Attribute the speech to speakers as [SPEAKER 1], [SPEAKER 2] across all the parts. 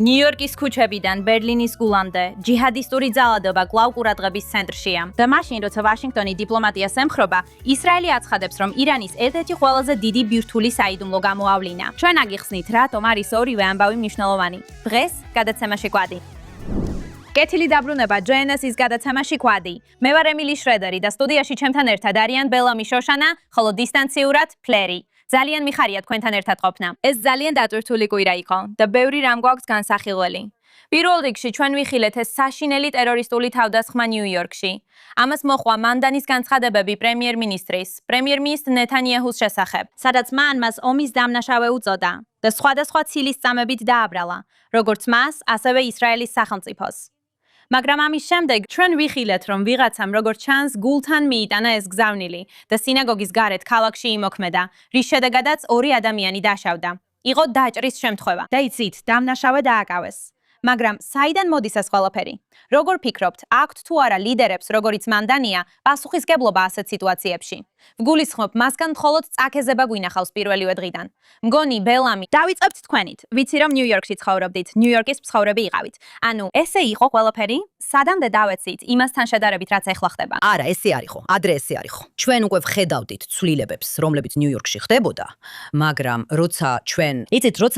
[SPEAKER 1] ნიუ-იორკის ქუჩებიდან ბერლინის გულამდე ჯიჰადისტური ძალადობა კვლავ ყურადღების ცენტრშია. და მაშინ, როცა ვაშინგტონი დიპლომატიას ემხრობა, ისრაელი აცხადებს, რომ ირანის ერთ-ერთი ყველაზე დიდი ბირთვული საიდუმლო გამოავლინა. ჩვენ აგიხსნით, რატომ არის ორივე ამბავი მნიშვნელოვანი. დღეს გადაცემაში კვადი. კეთილი დაბრუნება JNS-ის გადაცემაში კვადი. მე ვარ ემილი შრედერი და სტუდიაში ჩემთან ერთად არიან ბელამი შოშანა, ხოლო დისტანციურად ფლერი. ძალიან მიხარია თქვენთან ერთად ყოფნა. ეს ძალიან დატვირთული კვირა იყო და ბევრი რამ გვაქვს განსახილველი. პირველ რიგში ჩვენ ვიხილეთ ეს საშინელი ტერორისტული თავდასხმა ნიუ-იორკში. ამას მოყვა მანდანის განცხადებები პრემიერ-მინისტრ ნეთანიაჰუს შესახებ, სადაც მან მას ომის დამნაშავე უწოდა და სხვადასხვა ცილის წამებით დააბრალა, როგორც მას, ასევე ისრაელის სახელმწიფოს. მაგრამ ამის შემდეგ ჩვენ ვიხილეთ, რომ ვიღაცამ როგორც ჩანს გულთან მიიტანა ეს გზავნილი და სინაგოგის გარეთ ქალაქში იმოქმედა, რის შედეგადაც 2 ადამიანი დაშავდა. იყო დაჭრის შემთხვევა და იცით, დამნაშავე დააკავეს. მაგრამ საიდან მოდის ეს ყველაფერი? როგორ ფიქრობთ, აქვთ თუ არა ლიდერებს, როგორიც მანდანია, პასუხისგებლობა ასეთ სიტუაციებში? ვგულისხმობ, მასგან მხოლოდ წაქეზება გვინახავს პირველივე დღიდან. მგონი, ბელამი, დავიწყებთ თქვენით. ვიცი, რომ ნიუ-იორკში ცხოვრობდით, ნიუ-იორკის მსხავრები იყავით. ანუ, ესე იყო ყველაფერი? სადამდე დავეცით იმასთან შედარებით, რაც ეხლა ხდება?
[SPEAKER 2] არა, ესე არ იყო, ადრე ესე არ იყო. ჩვენ უკვე ვხედავდით ცვლილებებს, რომლებიც ნიუ-იორკში ხდებოდა, მაგრამ როცა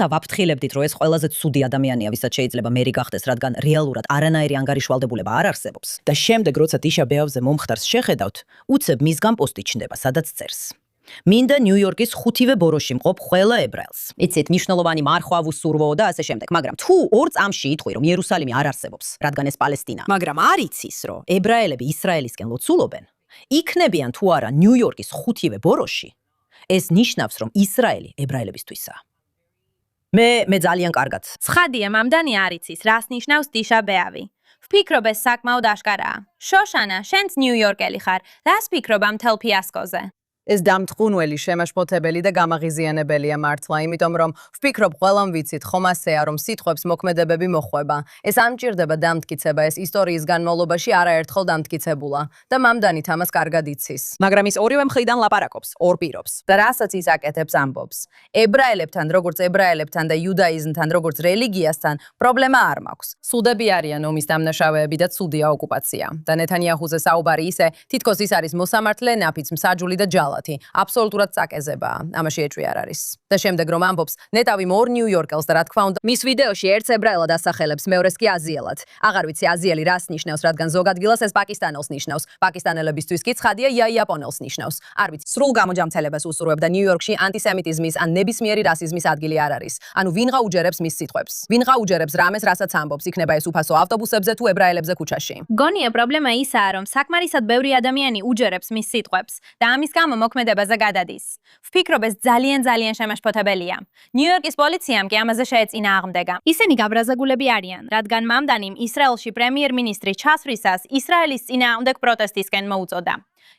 [SPEAKER 2] ვაფრთხილებდით, რომ ეს ყველაზე ცუდი ადამიანია, ვისაც შეიძლება მერი გახდეს, რადგან რეალურად არანაირი ანგარიშვალდებულება არ არსებობს. და შემდეგ, როცა ტიშა ბეავზე მომხდარს შეხედავთ, უცებ მისგან პოსტი ჩნდება, სადაც წერს. მინდა ნიუ-იორკის 5-ვე ბოროში მყოფ ყველა ებრაელს. იცით, მნიშვნელოვანი მარხვა, ვუსურვო და ასე შემდეგ, მაგრამ თუ 2 წამში იტყვი, რომ იერუსალიმი არ არსებობს, რადგან ეს პალესტინა, მაგრამ არ იცის, რომ ებრაელები ისრაელისკენ ლოცულობენ, იქნებიან თუ არა ნიუ-იორკის 5-ვე ბოროში, ეს ნიშნავს, რომ ისრაელი ებრაელებისთვისაა. მე ძალიან კარგად.
[SPEAKER 1] ცხადია, მამდანი არ იცის, რას ნიშნავს ტიშა ბეავი. ვფიქრობ, ეს საკმაოდ აშკარაა. შოშანა, შენც ნიუ-იორკელი ხარ. რას ფიქრობ ამ მთელ ფიასკოზე?
[SPEAKER 3] ეს დამთხუნველი, შემაშფოთებელი და გამაღიზიანებელია მართლა, იმიტომ რომ ვფიქრობ, ყველამ ვიცით, ხომ ასეა, რომ სიტყვებს მოქმედებები მოხვება. ეს არ მჭირდება დამტკიცება, ეს ისტორიის განმავლობაში არაერთხელ დამტკიცებულა და მამდანით ამას კარგად იცის. მაგრამ ის ორივე მხრიდან ლაპარაკობს, ორპირობს და რასაც ის აკეთებს ამბობს. ებრაელებთან, როგორც ებრაელებთან და იუდაიზმთან, როგორც რელიგიასთან, პრობლემა არ მაქვს. სუდები არიან ომის დამნაშავეები და ცუდია ოკუპაცია. და ნეთანიაჰუზე საუბარი ისე, თითქოს ის არის მოსამართლე, ნაფიც, მსაჯული და აბსოლუტურად წაკეზებაა, ამაში ეჭვი არ არის. და შემდეგ რომ ამბობს, ნეტავი მორ ნიუ-იორკელს და რა თქმა უნდა, მის ვიდეოში ერთს ებრაელად ასახელებს, მეორეს კი აზიელად. აღარ ვიცი აზიელი რას ნიშნავს, რადგან ზოგ ადგილას ეს პაკისტანელს ნიშნავს, პაკისტანელებისთვის კი ცხადია იაპონელს ნიშნავს. არ ვიცი, სრულ გამოჯამთელებას უსურვებ და ნიუ-იორკში ანტისემიტიზმის ან ნებისმიერი რასიზმის ადგილი არ არის. ანუ ვინღა უჯერებს მის სიტყვებს? ვინღა უჯერებს რამეს, რასაც ამბობს, იქნება ეს უფასო ავტობუსებზე თუ ებრაელებზე ქუჩაში?
[SPEAKER 1] მგონია პრობლემა ისაა, რომ საკმარისად ბევრი ადამიანი უჯერებს მის სიტყვებს და ამის გამო მოქმედებაზე გადადის. ვფიქრობ, ეს ძალიან შემაშფოთებელია. ნიუ-იორკის პოლიციამ კი ამაზე შეეწინა აღმდეგა. ისინი გაბრაზაგულები არიან, რადგან მამდანიმ ისრაელში პრემიერ-მინისტრი ჩასვლისას ისრაელის წინააღმდეგ პროტესტისკენ მოუწოდა.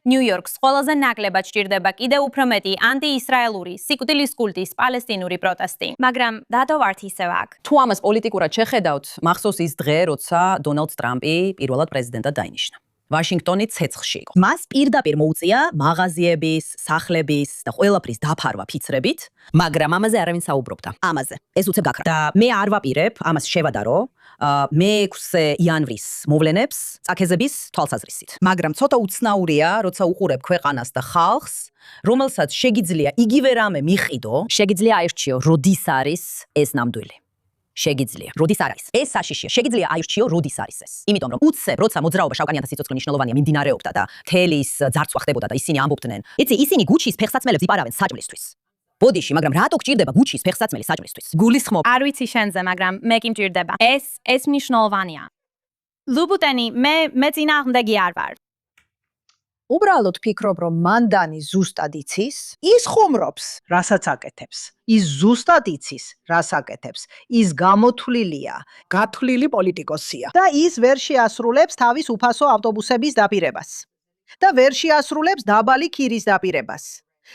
[SPEAKER 1] ნიუ-იორკს ყველაზე ნაკლებად სჭირდება კიდევ უფრო მეტი ანტი-ისრაელური, სიკვდილის კულტის პალესტინური პროტესტი. მაგრამ დადო ვართ ისევ აქ.
[SPEAKER 2] თუ ამას პოლიტიკურად შეხედავთ, მახსოვს ის დღე, როცა დონალდ ტრამპი პირველად პრეზიდენტად დაინიშნა. ვაშინგტონი ცეცხლში იყო. მას პირდაპირ მოუწია მაღაზიების, სახლების და ყველაფრის დაფარვა ფიცრებით, მაგრამ ამაზე არავინ საუბრობდა. ამაზე. ეს უცებ გაქრა. და მე არ ვაპირებ ამას შევადარო მე-6 იანვრის მოვლენებს წაქეზების თვალსაზრისით. მაგრამ ცოტა უცნაურია, როცა უყურებ ქვეყანას და ხალხს, რომელსაც შეგიძლია იგივე რამე მიყიდო, შეგიძლია აირჩიო, როდის არის ეს ნამდვილი. შეგიძლია, როდის არ არის. ეს საშიშია. შეგიძლია აირჩიო, როდის არის ეს. იმიტომ რომ უცებ, როცა მოძრაობა შავკანიანთა სიცოცხლე მნიშვნელოვანია, მიმდინარეობდა და თელის ძარცვა ხდებოდა და ისინი ამბობდნენ, იცი, ისინი გუჩის ფეხსაცმელებს იპარავენ საჭმლისთვის. ბოდიში, მაგრამ რატო გჭირდება გუჩის ფეხსაცმელი საჭმლისთვის? გულისხმობ.
[SPEAKER 1] არ ვიცი შენზე, მაგრამ მე კი მჭირდება. ეს მნიშვნელოვანია. ლუბუტენი, მე წინააღმდეგი არ ვარ.
[SPEAKER 4] უბრალოდ ფიქრობ, რომ მანდანი ზუსტად იცის, ის ხუმრობს, რასაც აკეთებს. ის ზუსტად იცის, რას აკეთებს. ის გამოთვლილია, გათვლილი პოლიტიკოსია და ის ვერ შეასრულებს თავის უფასო ავტობუსების დაპირებას. და ვერ შეასრულებს დაბალი ქირის დაპირებას.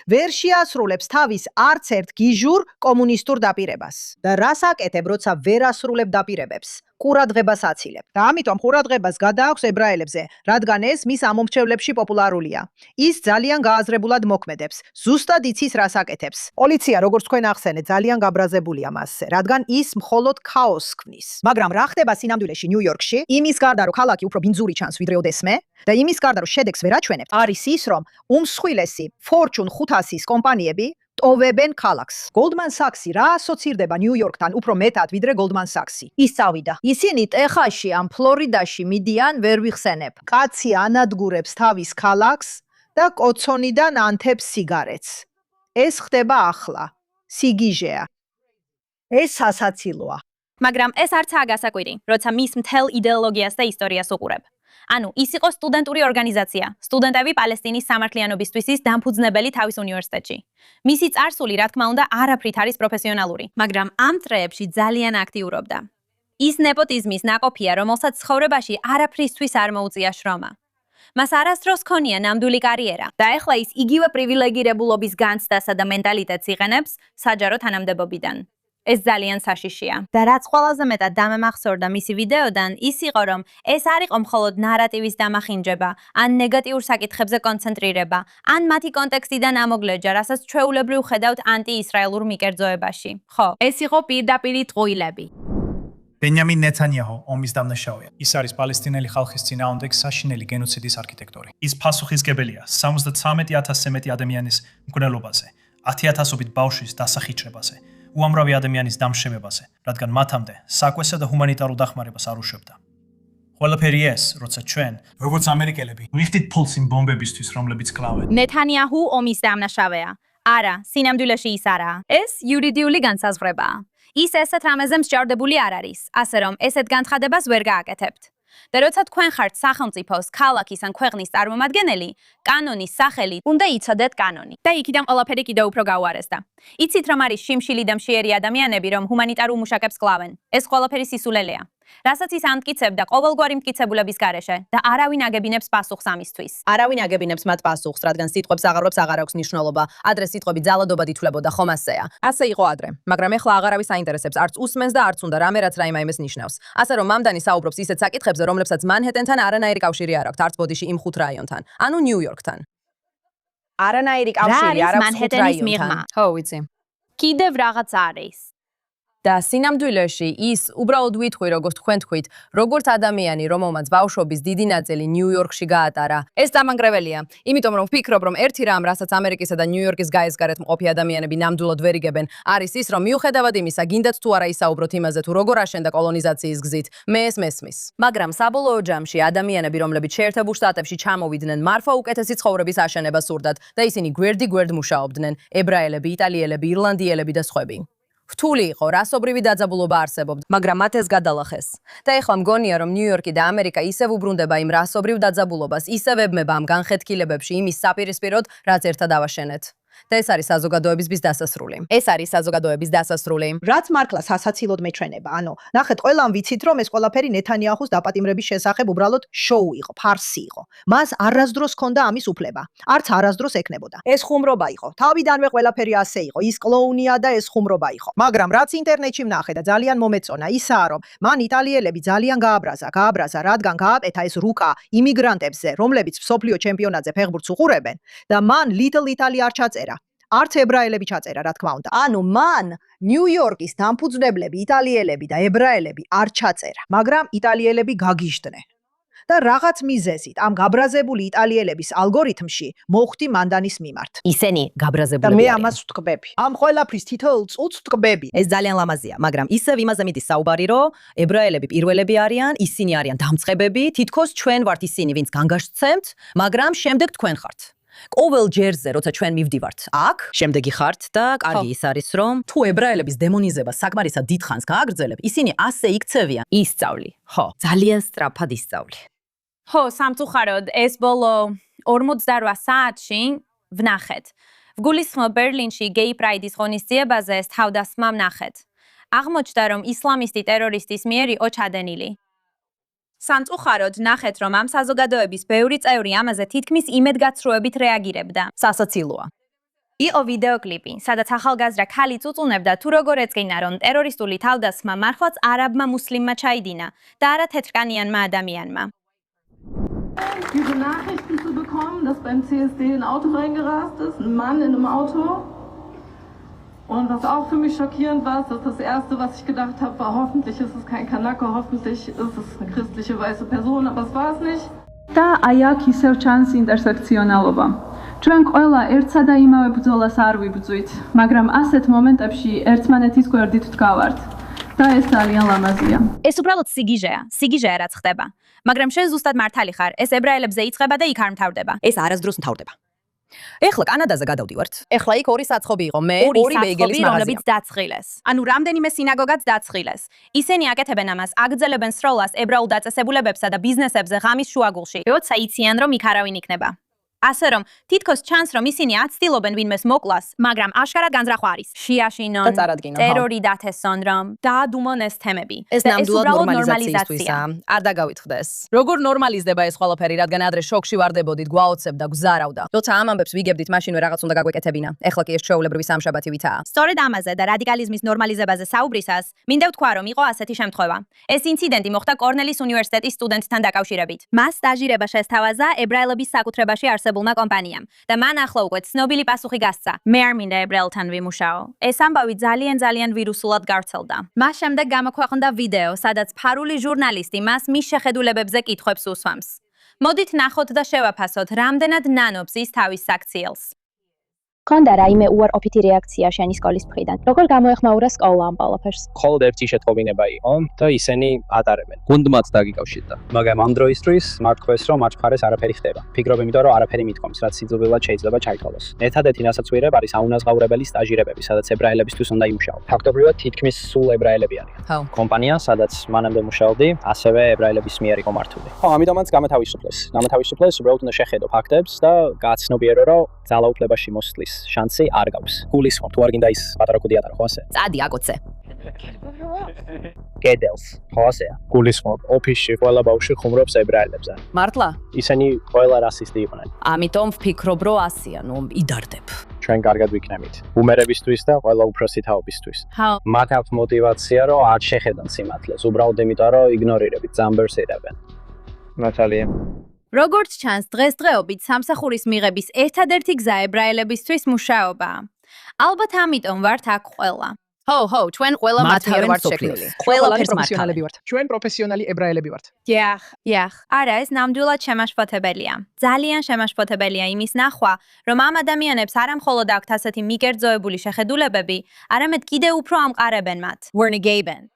[SPEAKER 4] ვერ შეასრულებს თავის არც ერთ გიჟურ კომუნისტურ დაპირებას. და რას აკეთებ, როცა ვერ ასრულებ დაპირებებს? ყურადღებას აცილებ. და ამიტომ ყურადღებას გადააქვს ებრაელებზე, რადგან ეს მის ამომრჩევლებში პოპულარულია. ის ძალიან გააზრებულად მოქმედებს. ზუსტად იცის რას აკეთებს. პოლიცია, როგორც თქვენ ახსენეთ, ძალიან გაბრაზებულია მასზე, რადგან ის მხოლოდ ქაოსს ქმნის. მაგრამ რა ხდება სინამდვილეში ნიუ-იორკში? იმის გარდა, რომ ქალაქი უფრო ბინძური ჩანს ვიდრე ოდესმე, და იმის გარდა, რომ შედეგს ვერ აჩვენებთ, არის ის, რომ უმსხვილესი Fortune 500-ის კომპანიები ტოვებენ ქალაქს. Goldman Sachs-ი რა ასოცირდება ნიუ-იორკთან უფრო მეტად ვიდრე Goldman Sachs-ი? ის წავიდა. ისინი ტეხასში ან ფლორიდაში მიდიან, ვერ ვიხსენებ. კაცი ანადგურებს თავის ქალაქს და კოცონიდან ანთებს სიგარეტს. ეს ხდება ახლა. სიგიჟეა. ეს სასაცილოა.
[SPEAKER 1] მაგრამ ეს არცაა გასაკვირი, როცა მის მთელ იდეოლოგიას და ისტორიას უყურებ. ანუ ის იყო სტუდენტური ორგანიზაცია, სტუდენტები პალესტინის სამართლიანობისთვის ის დამფუძნებელი თავის უნივერსიტეტში. მისი წარსული, რა თქმა უნდა, არაფრით არის პროფესიონალური, მაგრამ ამ წრეებში ძალიან აქტიურობდა. ის ნეპოტიზმის ნაკოფია, რომელსაც ცხოვრებაში არაფრისთვის არ მოუწია შრომა. მას არასდროს ჰქონია ნამდვილი კარიერა და ეხლა ის იგივე პრივილეგირებულობის განცდასა და მენტალიტეტს იყენებს საჯარო თანამდებობიდან. ეს ძალიან საშიშია. და რაც ყველაზე მეტად დამემახსოვრდა მისი ვიდეოდან, ის იყო, რომ ეს არ იყო მხოლოდ ნარატივის დამახინჯება, ან ნეგატიურ საკითხებზე კონცენტრირება, ან მათი კონტექსტიდან ამოგლეჯა, რასაც ჩვეულებრივ ხედავთ ანტი-ისრაელურ მიკერძოებაში. ხო, ეს იყო პირდაპირი ტყუილები.
[SPEAKER 5] ბენიამინ ნეთანიაჰუ ომის დამნაშავეა. ის არის პალესტინელი ხალხის წინააღმდეგ საშინელი გენოციდის არქიტექტორი. ის პასუხისგებელია 73,000-ზე მეტი ადამიანის მკვლელობაზე, 10,000-ობით ბავშვის დასახიჩრებაზე. უამრავი ადამიანის დამშებებაზე, რადგან მათამდე საკვესა და ჰუმანიტარულ დახმარებას არ უშვებდა. ყველაფერი ეს, როცა ჩვენ, როგორც ამერიკელები, ვიხდით ფულს იმ ბომბებისთვის, რომლებიც კლავენ.
[SPEAKER 1] ნეთანიაჰუ ომის დამნაშავეა. არა, სინამდვილეში ის არაა. ეს იურიდიული განსაზღვრებაა. ის ესეთ რამეზე მსჯავრდებული არ არის, ასე რომ ესეთ განცხადებას ვერ გააკეთებთ. და როცა თქვენ ხართ სახელმწიფოს, ქალაქის ან ქვეყნის წარმომადგენელი, კანონის სახელი უნდა იცოდეთ კანონი. და იქიდან ყველაფერი კიდევ უფრო გაუარესდა. იცით რომ არის შიმშილი და მშიერი ადამიანები, რომ ჰუმანიტარულ მუშაკებს კლავენ. ეს ყველაფერი სისულელეა. რასაც ის ამტკიცებდა ყოველგვარი მტკიცებულების გარეშე და არავინ აგებინებს პასუხს ამისთვის.
[SPEAKER 2] არავინ აგებინებს მათ პასუხს, რადგან სიტყვებს აღარობს აღარ აქვს მნიშვნელობა. ადრე სიტყვები ძალადობად ითვლებოდა, ხომ ასეა. ასე იყო ადრე, მაგრამ ეხლა აღარავის აინტერესებს, არც უსმენს და არც უნდა რამე რაც რაიმე იმეს ნიშნავს. ასე რომ მამდანი საუბრობს ისეთ საკითხებზე, რომლებსაც მანჰეტენთან არანაირი კავშირი არ აქვს, არც ბოდიში იმ 5 რაიონთან, ანუ ნიუ-იორკთან. არანაირი კავშირი არ აქვს 5 რაიონთან.
[SPEAKER 3] ხო, ვიცი.
[SPEAKER 1] კიდევ რაღაც არის.
[SPEAKER 2] და სინამდვილეში ის უბრალოდ ვითხვი, როგორც თქვენ თქვით, როგორც ადამიანი, რომელმაც ბავშვობის დიდი ნაწილი ნიუ-იორკში გაატარა. ეს დამანგრეველია, იმიტომ რომ ვფიქრობ, რომ ერთი რამ, რასაც ამერიკისა და ნიუ-იორკის გაესგარეთ მყოფი ადამიანები ნამდვილად ვერ იგებენ, არის ის, რომ მიუხედავად იმისა, გინდათ თუ არა ისაუბროთ იმაზე, თუ როგორ აშენდა კოლონიზაციის გზით, მე ეს მესმის. მაგრამ საბოლოო ჯამში ადამიანები, რომლებიც შეერთებულ შტატებში ჩამოვიდნენ, მარფა უკეთესი ცხოვრების აშენებას სურდათ და ისინი გვერდ მუშაობდნენ, ებრაელები, იტალიელები, ირლანდიელები და სხვები. რთული იყო, რასობრივი დაძაბულობა არსებობდა, მაგრამ მათ ეს გადალახეს. და ეხლა მგონია, რომ ნიუ-იორკი და ამერიკა ისევ უბრუნდება იმ რასობრივ დაძაბულობას, ისევ ებმება ამ განხეთქილებებში იმის საპირისპიროდ, რაც ერთად ავაშენეთ. და ეს არის საზოგადოებისთვის დასასრული. ეს არის საზოგადოების დასასრული.
[SPEAKER 4] რაც მართლა სასაცილოდ მეჩვენება. ანუ, ნახეთ, ყველამ ვიცით, რომ ეს ყველაფერი ნეთანიაჰუს დაპატიმრების შესახებ უბრალოდ შოუ იყო, ფარსი იყო. მას არასდროს ჰქონდა ამის უფლება. არც არასდროს ეკნებოდა. ეს ხუმრობა იყო. თავიდანვე ყველაფერი ასე იყო. ის კლოუნია და ეს ხუმრობა იყო. მაგრამ რაც ინტერნეტში ვნახე და ძალიან მომეწონა, ისაა, რომ მან იტალიელები ძალიან გააბრაზა, რადგან გააკეთა ეს რუკა იმიგრანტებზე, რომლებიც მსოფლიო ჩემპიონატზე ფეხბურთს უყურებენ და მან Little Italy არ ჩაწერა. არც ებრაელები ჩაწერა, რა თქმა უნდა. ანუ მან ნიუ-იორკის დამფუძნებლები, იტალიელები და ებრაელები არ ჩაწერა, მაგრამ იტალიელები გაგიჟდნენ. და რაღაც მიზეზით ამ გაბრაზებული იტალიელების ალგორითმში მოხვდი მანდანის მიმართ.
[SPEAKER 2] ისინი გაბრაზებულები
[SPEAKER 4] და მე
[SPEAKER 2] არიან.
[SPEAKER 4] ამას ვთქვები. ამ ყველაფრის თითოეულ წუთს ვთქვები.
[SPEAKER 2] ეს ძალიან ლამაზია, მაგრამ ისევ იმაზე მიდის საუბარი, რომ ებრაელები პირველები არიან, ისინი არიან დამწყებები, თითქოს ჩვენ ვართ ისინი, ვინც განგაშცემთ, მაგრამ შემდეგ თქვენ ხართ. ყოველ ჯერზე, როცა ჩვენ მივდივართ აქ, შემდეგი ხართ და კარგი ის არის, რომ თუ ებრაელების დემონიზება საკმარისად დიდხანს გააგრძელებ, ისინი ასე იქცევიან. ისწავლი. ხო, ძალიან სწრაფად ისწავლი.
[SPEAKER 1] ხო, სამწუხაროდ, ეს ბოლო 48 საათში ვნახეთ. ვგულისხმობ ბერლინში გეი პრაიდის ღონისძიებაზე ეს თავდასხმა ვნახეთ. აღმოჩნდა, რომ ისლამისტი ტერორისტის მიერ იყო ჩადენილი. სამწუხაროდ ნახეთ, რომ ამ საზოგადოების ბევრი წევრი ამაზე თითქმის იმედგაცრუებით რეაგირებდა.
[SPEAKER 2] სასაცილოა.
[SPEAKER 1] იყო ვიდეოკლიპი, სადაც ახალგაზრდა ქალი წუწუნებდა თუ როგორ ეწყინა, რომ ტერორისტული თავდასხმა მართლაც არაბმა მუსლიმმა ჩაიდინა და არა თეთრკანიანმა ადამიანმა.
[SPEAKER 6] Diese Nachrichten zu bekommen, dass beim CSD ein Auto reingerast ist, ein Mann in einem Auto. Und was auch für mich schockierend war, ist, dass das Erste, was ich gedacht habe, war, hoffentlich ist es kein Kanake, hoffentlich ist es eine christliche weiße Person, aber es war es nicht.
[SPEAKER 7] და აი აქ ისევ ჩანს ინტერსექციონალობა. ჩვენ ყველა ერთსა და იმავე ბრძოლას არ ვიბრძვით, მაგრამ ასეთ მომენტებში ერთმანეთის გვერდით ვდგავართ. და ეს ძალიან ლამაზია.
[SPEAKER 1] ეს უბრალოდ სიგიჟეა რაც ხდება. მაგრამ შენ ზუსტად მართალი ხარ, ეს ებრაელებზე იწყება და იქ არ მთავრდება.
[SPEAKER 2] ეს არასდროს მთავრდება. ეხლა კანადაზე გადავდივართ. ეხლა იქ ორი საცხობი იყო, მე ორი ბეიგელის მაღაზია.
[SPEAKER 1] რომლებიც დაცხილეს. ანუ რამდენიმე სინაგოგაც დაცხილეს. ისინი აკეთებენ ამას, აგრძელებენ სროლას ებრაულ დაწესებულებებსა და ბიზნესებზე ღამის შუაგულში. როცა იციან, რომ იქ არავინ იქნება. ასე რომ, თითქოს ჩანს, რომ ისინი აცდილობენ ვინმეს მოკლას, მაგრამ აშკარად განზრახვა არის. შეაშინონ,
[SPEAKER 3] და წარადგინონ, ხო.
[SPEAKER 1] ტერორი დათესონ, რომ დაადუმონ ეს თემები.
[SPEAKER 3] ეს ნამდვილად ნორმალიზაციისთვისა. არ დაგავითხდეს. როგორ ნორმალიზდება ეს ყველაფერი, რადგან ადრე შოკში ვარდებოდით, გვაოცებდა, გვზარავდა. როცა ამ ამბებს ვიგებდით, მაშინვე რაღაც უნდა გაგვეკეთებინა. ეხლა კი ეს ჩვეულებრივი სამშაბათი ვითაა.
[SPEAKER 1] სწორედ ამაზე და რადიკალიზმის ნორმალიზებაზე საუბრისას, მინდა ვთქვა, რომ იყო ასეთი შემთხვევა. ეს ინციდენტი მოხდა კორნელის უნივერსიტეტის სტუდენტთან დაკავშირებით. მას სტაჟირება შესთავაზა ებრაელების საკუთრებაში არსებულმა კომპანიამ და მან ახლა უკვე ცნობილი პასუხი გასცა. მე არ მინდა ებრაელთან ვიმუშაო. ეს ამბავი ძალიან ვირუსულად გავრცელდა. მას შემდეგ გამოქვეყნდა ვიდეო, სადაც ფარული ჟურნალისტი მას მის შეხედულებებზე კითხვებს უსვამს. მოდით ნახოთ და შევაფასოთ, რამდენად ნანობს ის თავის საქციელს.
[SPEAKER 8] ქონდა რაიმე უარყოფითი რეაქცია შენი სკოლის მხრიდან? როგორ გამოეხმაურა სკოლა ამ ყველაფერს?
[SPEAKER 9] მხოლოდ ერთი შეტყობინება იყო და ისინი ატარებენ.
[SPEAKER 10] გუნდმაც დაგიკავშირდა.
[SPEAKER 9] მაგრამ ამ დროისთვის მათ ქვეს რომ მათ მხარეს არაფერი ხდება. ფიქრობ იმიტომ რომ არაფერი მithkoms, რაც სიძულვილად შეიძლება ჩაითვალოს. ერთადერთი რასაც ვიღებ არის აუნაზღაურებელი სტაჟირებები, სადაც ებრაელებისთვის უნდა იმუშაო. ფაქტობრივად თითქმის სულ ებრაელები არიან.
[SPEAKER 3] ხო.
[SPEAKER 9] კომპანია, სადაც მანამდე მუშაობდი, ასევე ებრაელების მიერ იყო მართული. ხო, ამიტომაც გამოთავისუფლეს. უბრალოდ უნდა შეხედო ფაქტებს და გააცნობიერო, რომ ძალაუფლებაში მოსვლის შანსი არ გაქვს. გულისხმობ, თუ არ გინდა ის პატარა კუდი ატარო, ხო ასე?
[SPEAKER 3] წადი აკოცე.
[SPEAKER 9] კედელს, ხო ასეა. გულისხმობ, ოფისში ყველა ბავშვი ხუმრობს ებრაელებზე.
[SPEAKER 3] მართლა?
[SPEAKER 9] ისინი ყველა რასისტი იყვნენ.
[SPEAKER 3] ამიტომ ვფიქრობ, რომ ასია, ნუ იდარდებ.
[SPEAKER 9] ჩვენ კარგად ვიქნებით. უმერებისთვის და ყველა უფროსი თაობისთვის.
[SPEAKER 1] ხო.
[SPEAKER 9] მათ აქვს мотивация, რომ არ შეხედან სიმართლეს, უბრალოდ იმიტომ, რომ იგნორირებით, ზამბერს ირებენ. ნატალია.
[SPEAKER 1] როგორც ჩანს, დღესდღეობით სამსახურის მიღების ერთადერთი გზა ებრაელებისთვის მუშაობაა. ალბათ ამიტომ ვართ აქ ყველა.
[SPEAKER 3] ხო, ჩვენ ყველა მათი ვართ შექმნილი.
[SPEAKER 2] ყველაფერს მართალი
[SPEAKER 10] ვართ. ჩვენ პროფესიონალი ებრაელები ვართ.
[SPEAKER 1] იახ, არა, ეს ნამდვილად შემაშფოთებელია. ძალიან შემაშფოთებელია იმის ნახვა, რომ ამ ადამიანებს არა მხოლოდ აქვთ ასეთი მიკერძოებული შეხედულებები, არამედ კიდევ უფრო ამყარებენ მათ. Wernigaben.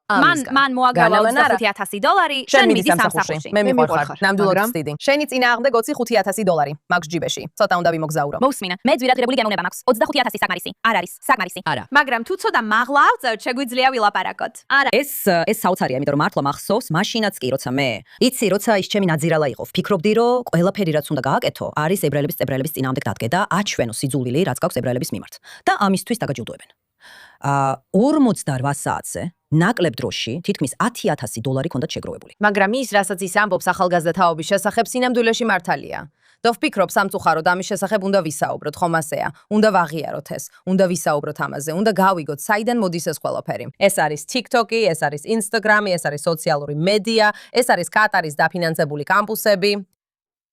[SPEAKER 1] მან მოაგროვა $25,000, შენ მიდი სამსახურში.
[SPEAKER 3] მე მიყარხარ. ნამდვილად ვწდიდი. შენი წინააღმდეგ $25,000 მაქვს ჯიბეში. ცოტა უნდა ვიმოგზაურო.
[SPEAKER 1] მოусმინა, მე ძვირადღირებული გემოვნება მაქვს. 25,000 საკმარისი. არ არის, საკმარისი.
[SPEAKER 2] არა.
[SPEAKER 1] მაგრამ თუ ცოტა მაღლა ავწევთ, შეგვიძლია ვილაპარაკოთ. არა.
[SPEAKER 2] ეს საოცარია, იმიტომ რომ მართლა მახსოვს მაშინაც კი, როცა მე იცი, როცა ის ჩემი ნაძირალა იყო, ვფიქრობდი, რომ ყველაფერი რაც უნდა გააკეთო, არის ებრაელების წინააღმდეგ დადგე და აჩვენო სიძულვილი, რაც გაქვს ებრაელების მიმართ. და ამისთვის დაგაჯილდოებენ. 48 საათზე ნაკლებ დროში თითქმის $10,000 ჰქონდათ შეგროვებული.
[SPEAKER 3] მაგრამ ის, რასაც ის ამბობს ახალგაზრდა თაობის შესახებ, სინამდვილეში მართალია. და ვფიქრობ, სამწუხაროდ ამის შესახებ უნდა ვისაუბროთ, ხომ ასეა? უნდა ვაღიაროთ ეს, უნდა ვისაუბროთ ამაზე, უნდა გავიგოთ, საიდან მოდის ეს ყველაფერი. ეს არის TikTok-ი, ეს არის Instagram-ი, ეს არის სოციალური მედია, ეს არის კატარის დაფინანსებული კამპუსები.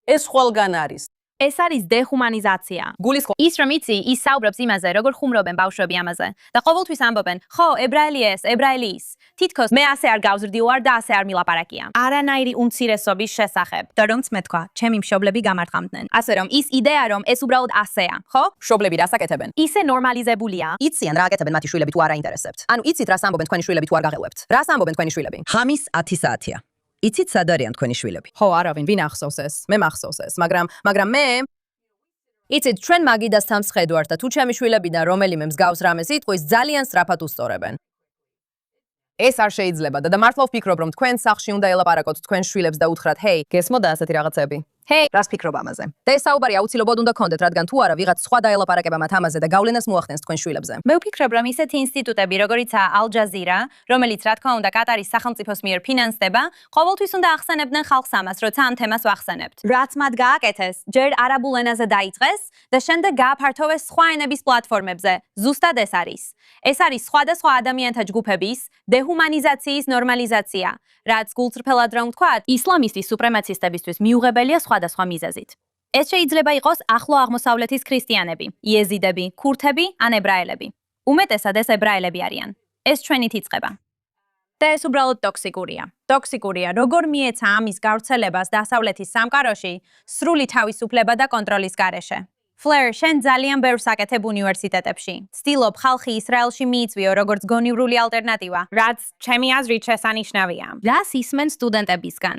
[SPEAKER 3] ეს ყველგან არის.
[SPEAKER 1] ეს არის დეჰუმანიზაცია.
[SPEAKER 3] გულისხმობ.
[SPEAKER 1] ის რომ იცი, ის საუბრობს იმაზე, როგორ ხუმრობენ ბავშვები ამაზე. და ყოველთვის ამბობენ, ხო, ებრაელი ეს, ებრაელი ის. თითქოს მე ასე არ გავზრდივარ და ასე არ მილაპარაკია. არანაირი უმცირესობის შესახებ. და რომც მე თქვა, ჩემი მშობლები გამარხამდნენ. ასე რომ ის იდეა, რომ ეს უბრალოდ ასეა, ხო?
[SPEAKER 3] მშობლები რას აკეთებენ?
[SPEAKER 1] ისე ნორმალიზებულია.
[SPEAKER 3] იციან რა აკეთებენ მათი შვილები თუ არ აინტერესებთ. ანუ იცით რას ამბობენ თქვენი შვილები თუ არ გაღელვებთ. რას ამბობენ თქვენი შვილები?
[SPEAKER 2] ღამის 10 საათია. იცით სად არიან თქვენი შვილები?
[SPEAKER 3] ხო, არავინ, ვინ ახსოვს ეს? მე მახსოვს ეს, მაგრამ მე იცით, ჩვენ მაგიდასთან ვხედავთ და თუ ჩემი შვილებიდან რომელიმე მსგავს რამეს იტყვის, ძალიან სწრაფად უსწორებენ. ეს არ შეიძლება და მართლა ვფიქრობ, რომ თქვენ სახლში უნდა ელაპარაკოთ თქვენ შვილებს და უთხრათ, ჰეი, გესმოდა ასეთი რაღაცები? ჰეი, რას ფიქრობ ამაზე? და ეს საუბარი აუცილებლად უნდა გქონდეთ, რადგან თუ არა ვიღაც სხვა დაელაპარაკება მათ ამაზე და გავლენას მოახდენს თქვენ შვილებზე.
[SPEAKER 1] მე ვფიქრობ, რომ ისეთი ინსტიტუტები, როგორიცაა ალ-ჯაზირა, რომელიც რა თქმა უნდა კატარის სახელმწიფოს მიერ ფინანსდება, ყოველთვის უნდა ახსენებდნენ ხალხს ამას, როცა ამ თემას ვახსენებთ. რაც მათ გააკეთეს, ჯერ არაბულ ენაზე დაიწყეს და შემდეგ გააფართოვეს სხვა ენების პლატფორმებზე. ზუსტად ეს არის. ეს არის სხვადასხვა ადამიანთა ჯგუფების დეჰუმანიზაციის ნორმალიზაცია, რაც გულწრფელად რომ ვთქვათ, ისლამისტი სუპრემაცისტებისთვის მიუღებელია სხვადასხვა მიზეზით. ეს შეიძლება იყოს ახლო აღმოსავლეთის ქრისტიანები, იეზიდები, ქურთები ან ებრაელები. უმეტესად ეს ებრაელები არიან. ეს ჩვენით იწყება. და ეს უბრალოდ ტოქსიკურია. ტოქსიკურია, როგორ მიეცა ამის გავრცელებას დასავლეთის სამყაროში, სრული თავისუფლება და კონტროლის გარეშე. Flair, შენ ძალიან ბევრს აკეთებ უნივერსიტეტებში. ცდილობ ხალხი ისრაელში მიიწვიო როგორც გონივრული ალტერნატივა, რაც ჩემი აზრით შესანიშნავია. რას ისმენ სტუდენტებისგან?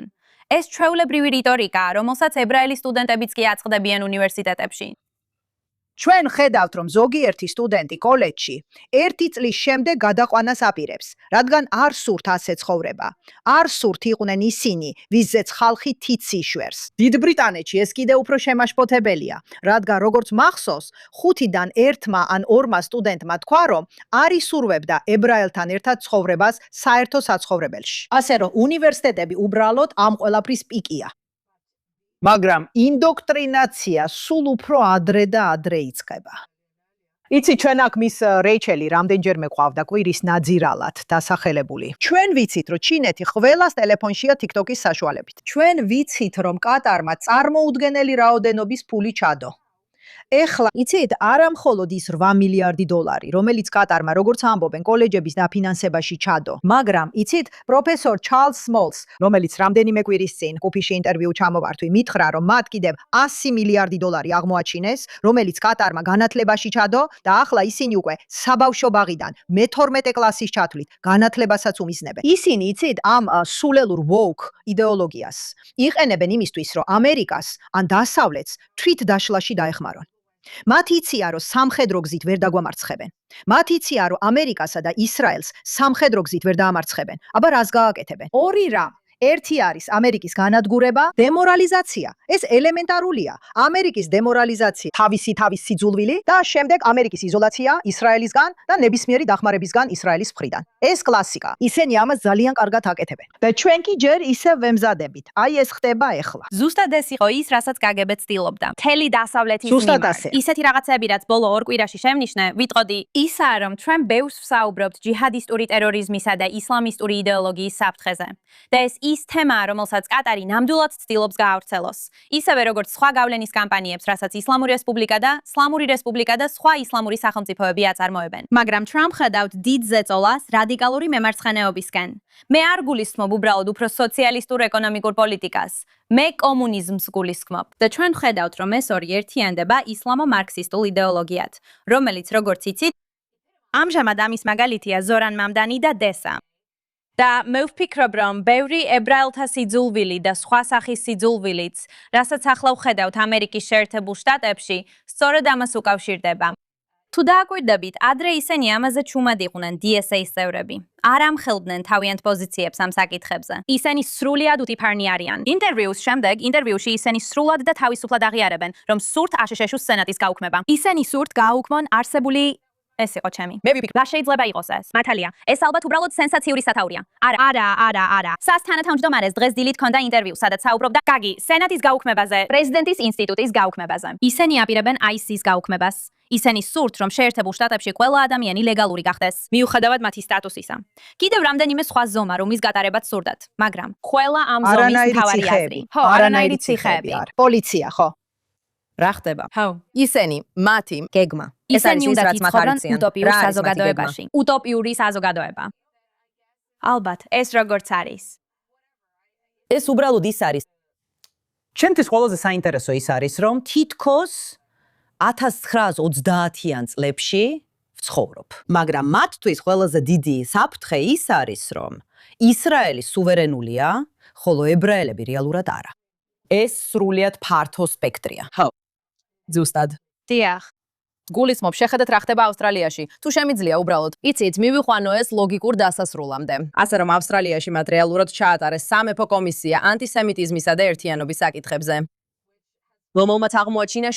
[SPEAKER 1] ეს ჩვეულებრივი რიტორიკაა, რომელსაც ებრაელი სტუდენტებიც კი აწყდებიან უნივერსიტეტებში.
[SPEAKER 4] ჩვენ ხედავთ, რომ ზოგიერთი სტუდენტი კოლეჯში 1 წლის შემდეგ გადაყვანას აპირებს, რადგან არ სურთ ასე ცხოვრება. არ სურთ იყვნენ ისინი, ვიზეც ხალხი თითს იშვერს. დიდ ბრიტანეთში ეს კიდევ უფრო შემაშფოთებელია, რადგან როგორც მახსოვს, 5-დან 1-მა ან 2-მა სტუდენტმა თქვა, რომ არ ისურვებდა ებრაელთან ერთად ცხოვრებას საერთო საცხოვრებელში. ასე რომ უნივერსიტეტები უბრალოდ ამ ყველაფრის პიკია. მაგრამ ინდოქტრინაცია სულ უფრო ადრე და ადრე იწყება. იცი, ჩვენ აქ მის რეიჩელი რამდენჯერმე ყავდა კვირის ნაძირალად დასახელებული. ჩვენ ვიცით, რომ ჩინეთი ყველას ტელეფონშია TikTok-ის საშუალებით. ჩვენ ვიცით, რომ კატარმა წარმოუდგენელი რაოდენობის ფული ჩადო. ეხლა იცით, არა მხოლოდ ის 8 მილიარდი დოლარი, რომელიც კატარმა როგორც ამბობენ კოლეჯების დაფინანსებაში ჩადო, მაგრამ იცით, პროფესორ ჩარლზ სმოლს, რომელიც რამდენიმე კვირის წინ კუფიში ინტერვიუ ჩამოვართვი, მითხრა, რომ მათ კიდევ 100 მილიარდი დოლარი აღმოაჩინეს, რომელიც კატარმა განათლებაში ჩადო და ახლა ისინი უკვე საბავშვო ბაღიდან მე-12 კლასის ჩათვლით განათლებასაც უმიზნებენ. ისინი იცით, ამ სულელურ woke იდეოლოგიას იყენებენ იმისთვის, რომ ამერიკას ან დასავლეთს თვით დაშლაში დაეხმარონ. მათ იციან, რომ სამხედრო გზით ვერ დაგვამარცხებენ. მათ იციან, რომ ამერიკასა და ისრაელს სამხედრო გზით ვერ დაამარცხებენ. აბა რას გააკეთებენ? ორი რამ. ერთი არის ამერიკის განადგურება, დემორალიზაცია. ეს ელემენტარულია. ამერიკის დემორალიზაცია, თავისი სიძულვილი და შემდეგ ამერიკის იზოლაცია ისრაელისგან და ნებისმიერი დახმარებისგან ისრაელის მხრიდან. ეს კლასიკა. ისინი ამას ძალიან კარგად აკეთებენ. და ჩვენ კი ჯერ ისევ ვემზადებით. აი ეს ხდება ეხლა.
[SPEAKER 1] ზუსტად ეს იყო ის, რასაც კგბ ცდილობდა. მთელი დასავლეთის მიმართ. ისეთი რაღაცები, რაც ბოლო 2 კვირაში შემნიშნე, ვიტყოდი, ისაა, რომ ჩვენ ბევრს ვსაუბრობთ ჯიჰადისტური ტერორიზმისა და ისლამისტური იდეოლოგიის საფრთხეზე. და ეს ის თემაა, რომელსაც კატარი ნამდვილად ცდილობს გაავრცელოს. ისევე როგორც სხვა გავლენის კამპანიებს, რასაც ისლამური რესპუბლიკა და სლამური რესპუბლიკა და სხვა ისლამური სახელმწიფოები აწარმოებენ. მაგრამ ჩვენ ხედავთ დიდ ზეწოლას რადიკალური მემარცხენეობისკენ. მე არ გულისხმობ უბრალოდ უფრო სოციალისტურ ეკონომიკურ პოლიტიკას. მე კომუნიზმს გულისხმობ. და ჩვენ ხედავთ, რომ ეს ორი ერთიანდება ისლამო-მარქსისტულ იდეოლოგიად, რომელიც, როგორც იცით, ამჟამად ამის მაგალითია ზორან მამდანი და დესა. და მე ვფიქრობ, რომ ბევრი ებრაელთა სიძულვილი და სხვა სახის სიძულვილიც, რასაც ახლა ვხედავთ ამერიკის შეერთებულ შტატებში, სწორედ ამას უკავშირდება. თუ დააკვირდებით, ადრე ისინი ამაზე ჩუმად იყვნენ DSA-ის წევრები. არ ამხელდნენ თავიანთ პოზიციებს ამ საკითხებზე. ისინი სრულიად უტიფარნი არიან. ინტერვიუში ისინი სრულად და თავისუფლად აღიარებენ, რომ სურთ აშშ-ს სენატის გაუქმება. ისინი სურთ გააუქმონ არსებული ეს იყო ჩემი. მე ვიფიქრე, რა შეიძლება იყოს ეს? მართალია, ეს ალბათ უბრალოდ სენსაციური სათაურია. არა. სას თანათავმჯდომარეს დღეს დილით ჰქონდა ინტერვიუ, სადაც საუბრობდა გაგი, სენატის გაუქმებაზე, პრეზიდენტის ინსტიტუტის გაუქმებაზე. ისინი აპირებენ ICE-ის გაუქმებას. ისინი სურთ, რომ შეერთებულ შტატებში ყველა ადამიანი ლეგალური გახდეს, მიუხედავად მათი სტატუსისა. კიდევ რამდენიმე სხვა ზომა, რომლის გატარებაც სურდათ, მაგრამ ყველა ამ ზომის მთავარი აზრი. არანაირი ციხეები.
[SPEAKER 4] პოლიცია, ხო?
[SPEAKER 3] რა ხდება? ისინი მათი გეგმა. ეს არის ის, რაც მათ არიციან.
[SPEAKER 1] უტოპიურ საზოგადოებაში. უტოპიური საზოგადოება. ალბათ, ეს როგორც არის.
[SPEAKER 2] ეს უბრალოდ ის არის. ჩვენთვის ყველაზე საინტერესო ის არის, რომ თითქოს 1930-იან წლებში ვცხოვრობ. მაგრამ მათთვის ყველაზე დიდი საფრთხე ის არის, რომ ისრაელი სუვერენულია, ხოლო ებრაელები რეალურად არა. ეს სრულიად ფართო სპექტრია.
[SPEAKER 3] ხო. ზუსტად.
[SPEAKER 1] დიახ.
[SPEAKER 3] გულისხმობ, შეხედეთ რა ხდება ავსტრალიაში. თუ შემიძლია უბრალოდ. იცით, მივიყვანო ეს ლოგიკურ დასასრულამდე. ასე რომ ავსტრალიაში მათ რეალურად ჩაატარეს სამეფო კომისია ანტისემიტიზმისა და ერთიანობის საკითხებზე. რომელმაც აღმოაჩინა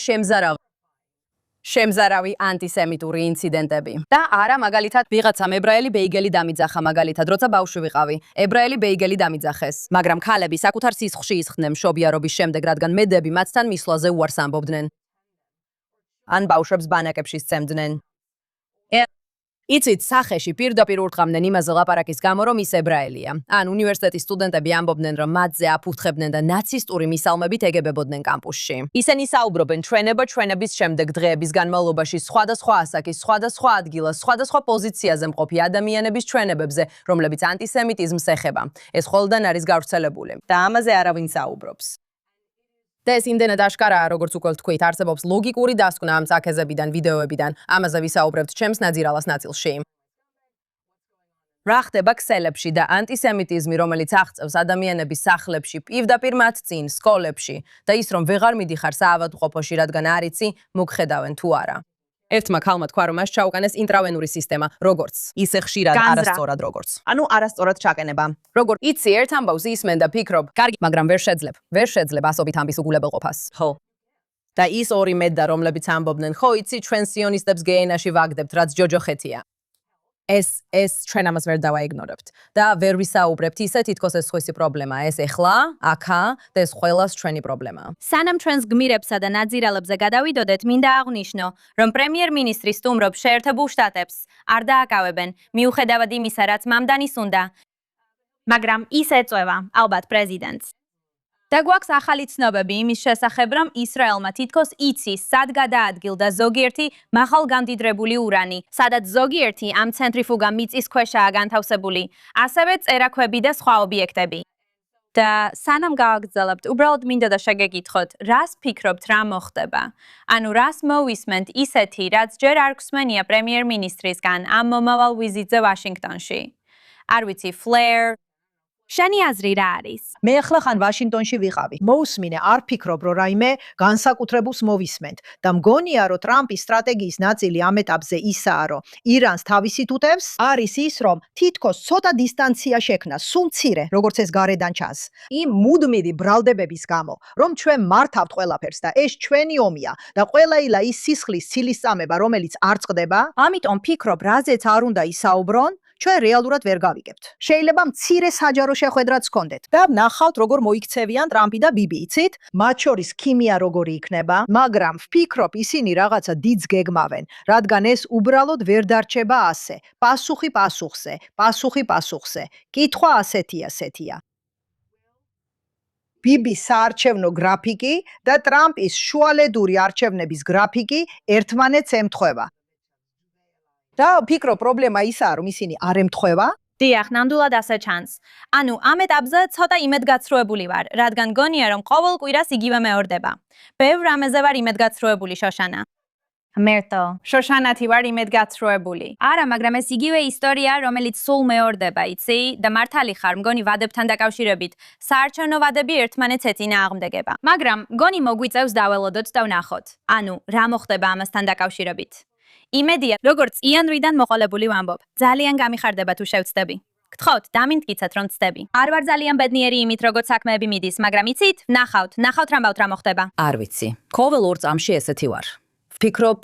[SPEAKER 3] შემზარავი ანტისემიტური ინციდენტები. და არა მაგალითად ვიღაცამ ებრაელი ბეიგელი დამიძახა მაგალითად, როცა ბავშვი ვიყავი. ებრაელი ბეიგელი დამიძახეს, მაგრამ ქალები საკუთარ სისხლში ისხდნენ მშობიარობის შემდეგ, რადგან მედები მათთან მისვლაზე უარს ამბობდნენ. ან ბავშვებს ბანაკებში სცემდნენ. იცით, სახეში პირდაპირ ურტყამდნენ იმაზე ლაპარაკის გამო, რომ ის ებრაელია. ან უნივერსიტეტის სტუდენტები ამბობდნენ, რომ მათზე აფუთხებდნენ და ნაცისტური მისალმებით ეგებებოდნენ კამპუსში. ისინი საუბრობენ ჩვენების შემდეგ დღეების განმავლობაში სხვადასხვა ასაკის, სხვადასხვა ადგილას, სხვადასხვა პოზიციაზე მყოფი ადამიანების ჩვენებებზე, რომლებიც ანტისემიტიზმს ეხება. ეს ყველგან არის გავრცელებული და ამაზე არავინ საუბრობს. და ეს იმდენად აშკარაა, როგორც უკვე ვთქვით, არსებობს ლოგიკური დასკვნა ამ წაქეზებიდან, ვიდეოებიდან. ამაზე ვისაუბრებთ ჩემს ნაძირალას ნაწილში. რა ხდება ქსელებში და ანტისემიტიზმი, რომელიც აღწევს ადამიანების სახლებში, პირდაპირ მათ წინ, სკოლებში და ის, რომ ვეღარ მიდიხარ საავადმყოფოში, რადგან არ იცი, მოგხედავენ თუ არა. ერთმა ქალმა თქვა, რომ მას ჩაუყენეს ინტრავენური სისტემა, როგორც ისე ხშირად არასწორად როგორც. ანუ არასწორად ჩაყენება. როგორც იცი, ერთ ამბავს ისმენ და ფიქრობ, კარგი, მაგრამ ვერ შეძლებ ასობით ამბის უგულებელყოფას. ხო. და ის ორი მედდა, რომლებიც ამბობდნენ, ხო, იცი, ჩვენ სიონისტებს გეენაში ვაგდებთ, რაც ჯოჯოხეთია. ეს ჩვენ ამას ვერ დავაიგნორებთ და ვერ ვისაუბრებთ ისე, თითქოს ეს სხვისი პრობლემაა. ეს ეხლა, აქა და ეს ყველას ჩვენი პრობლემაა.
[SPEAKER 1] სანამ ჩვენს გმირებსა და ნაძირალებზე გადავიდოდეთ, მინდა აღვნიშნო, რომ პრემიერ-მინისტრი სტუმრობს შეერთებულ შტატებს არ დააკავებენ, მიუხედავად იმისა, რაც მამდანის უნდა, მაგრამ ის ეწევა ალბათ პრეზიდენტს. და გვაქვს ახალი ცნობები იმის შესახებ, რომ ისრაელმა თითქოს იცის, სად გადაადგილდა ზოგიერთი მაღალგამდიდრებული ურანი, სადაც ზოგიერთი ამ ცენტრიფუგა მიწისქვეშაა განთავსებული, ასევე წერაქვები და სხვა ობიექტები. და სანამ გავაგრძელებთ, უბრალოდ მინდა და შეგეკითხოთ, რას ფიქრობთ, რა მოხდება? ანუ რას მოვისმენთ ისეთი, რაც ჯერ არ გვსმენია პრემიერ-მინისტრისგან ამ მომავალ ვიზიტზე ვაშინგტონში? არ ვიცი, ფლეერ შენი აზრი რა არის?
[SPEAKER 4] მე ახლა ხან ვაშინგტონში ვიყავი. მოусმინე, არ ფიქრობ, რომ რაიმე განსაკუთრებულს მოვისმენთ და მგონია, რომ ტრამპის სტრატეგიის ნაწილი ამ ეტაპზე ისაა, რომ ირანს თავისით უტევს, არის ის, რომ თითქოს ცოტა დისტანცია შექმნა, სულ მცირე, როგორც ეს გარედან ჩანს. იმ მუდმივი ბრალდებების გამო, რომ ჩვენ მართავთ ყველაფერს და ეს ჩვენი ომია და ყველაილა ის სისხლის ცილისწამება, რომელიც არ წყდება, ამიტომ ფიქრობ, რაზეც არ უნდა ისაუბრონ, ჩვენ რეალურად ვერ გავიგებთ. შეიძლება მცირე საჯარო შეხვედრაც გქონდეთ და ნახავთ როგორ მოიქცევიან ტრამპი და ბიბი, იცით? მათ შორის ქიმია როგორი იქნება, მაგრამ ვფიქრობ ისინი რაღაცა დიდს გეგმავენ, რადგან ეს უბრალოდ ვერ დარჩება ასე. პასუხი პასუხზე. კითხვა ასეთია. ბიბის საარჩევნო გრაფიკი და ტრამპის შუალედური არჩევნების გრაფიკი ერთმანეთს ემთხვევა. და ფიქრობ პრობლემა ისაა, რომ ისინი არ ემთხვევა.
[SPEAKER 1] დიახ, ნამდვილად ასე ჩანს. ანუ ამ ეტაპზე ცოტა იმედგაცრუებული ვარ, რადგან გონია, რომ ყოველ კვირას იგივე მეორდება. ბევრ რამეზე ვარ იმედგაცრუებული, შოშანა. მერტო, შოშანათი ვარ იმედგაცრუებული. არა, მაგრამ ეს იგივე ისტორია, რომელიც სულ მეორდება, იცი? და მართალი ხარ, მგონი ვადებთან დაკავშირებით. საარჩევნო ვადები ერთმანეთს ეწინააღმდეგება. მაგრამ მგონი მოგვიწევს დაველოდოთ და ვნახოთ. ანუ რა მოხდება ამასთან დაკავშირებით? იმედია, როგორც იანვრიდან მოყოლებული ვამბობ. ძალიან გამიხარდება თუ შევცდები. გთხოვთ, დამინდკიცეთ, რომ ცდები. არ ვარ ძალიან ბედნიერი იმით, როგორც საქმეები მიდის, მაგრამ იცით, ნახავთ რა მოხდება.
[SPEAKER 2] არ ვიცი. ყოველ ორ წამში ესეთი ვარ. ვფიქრობ,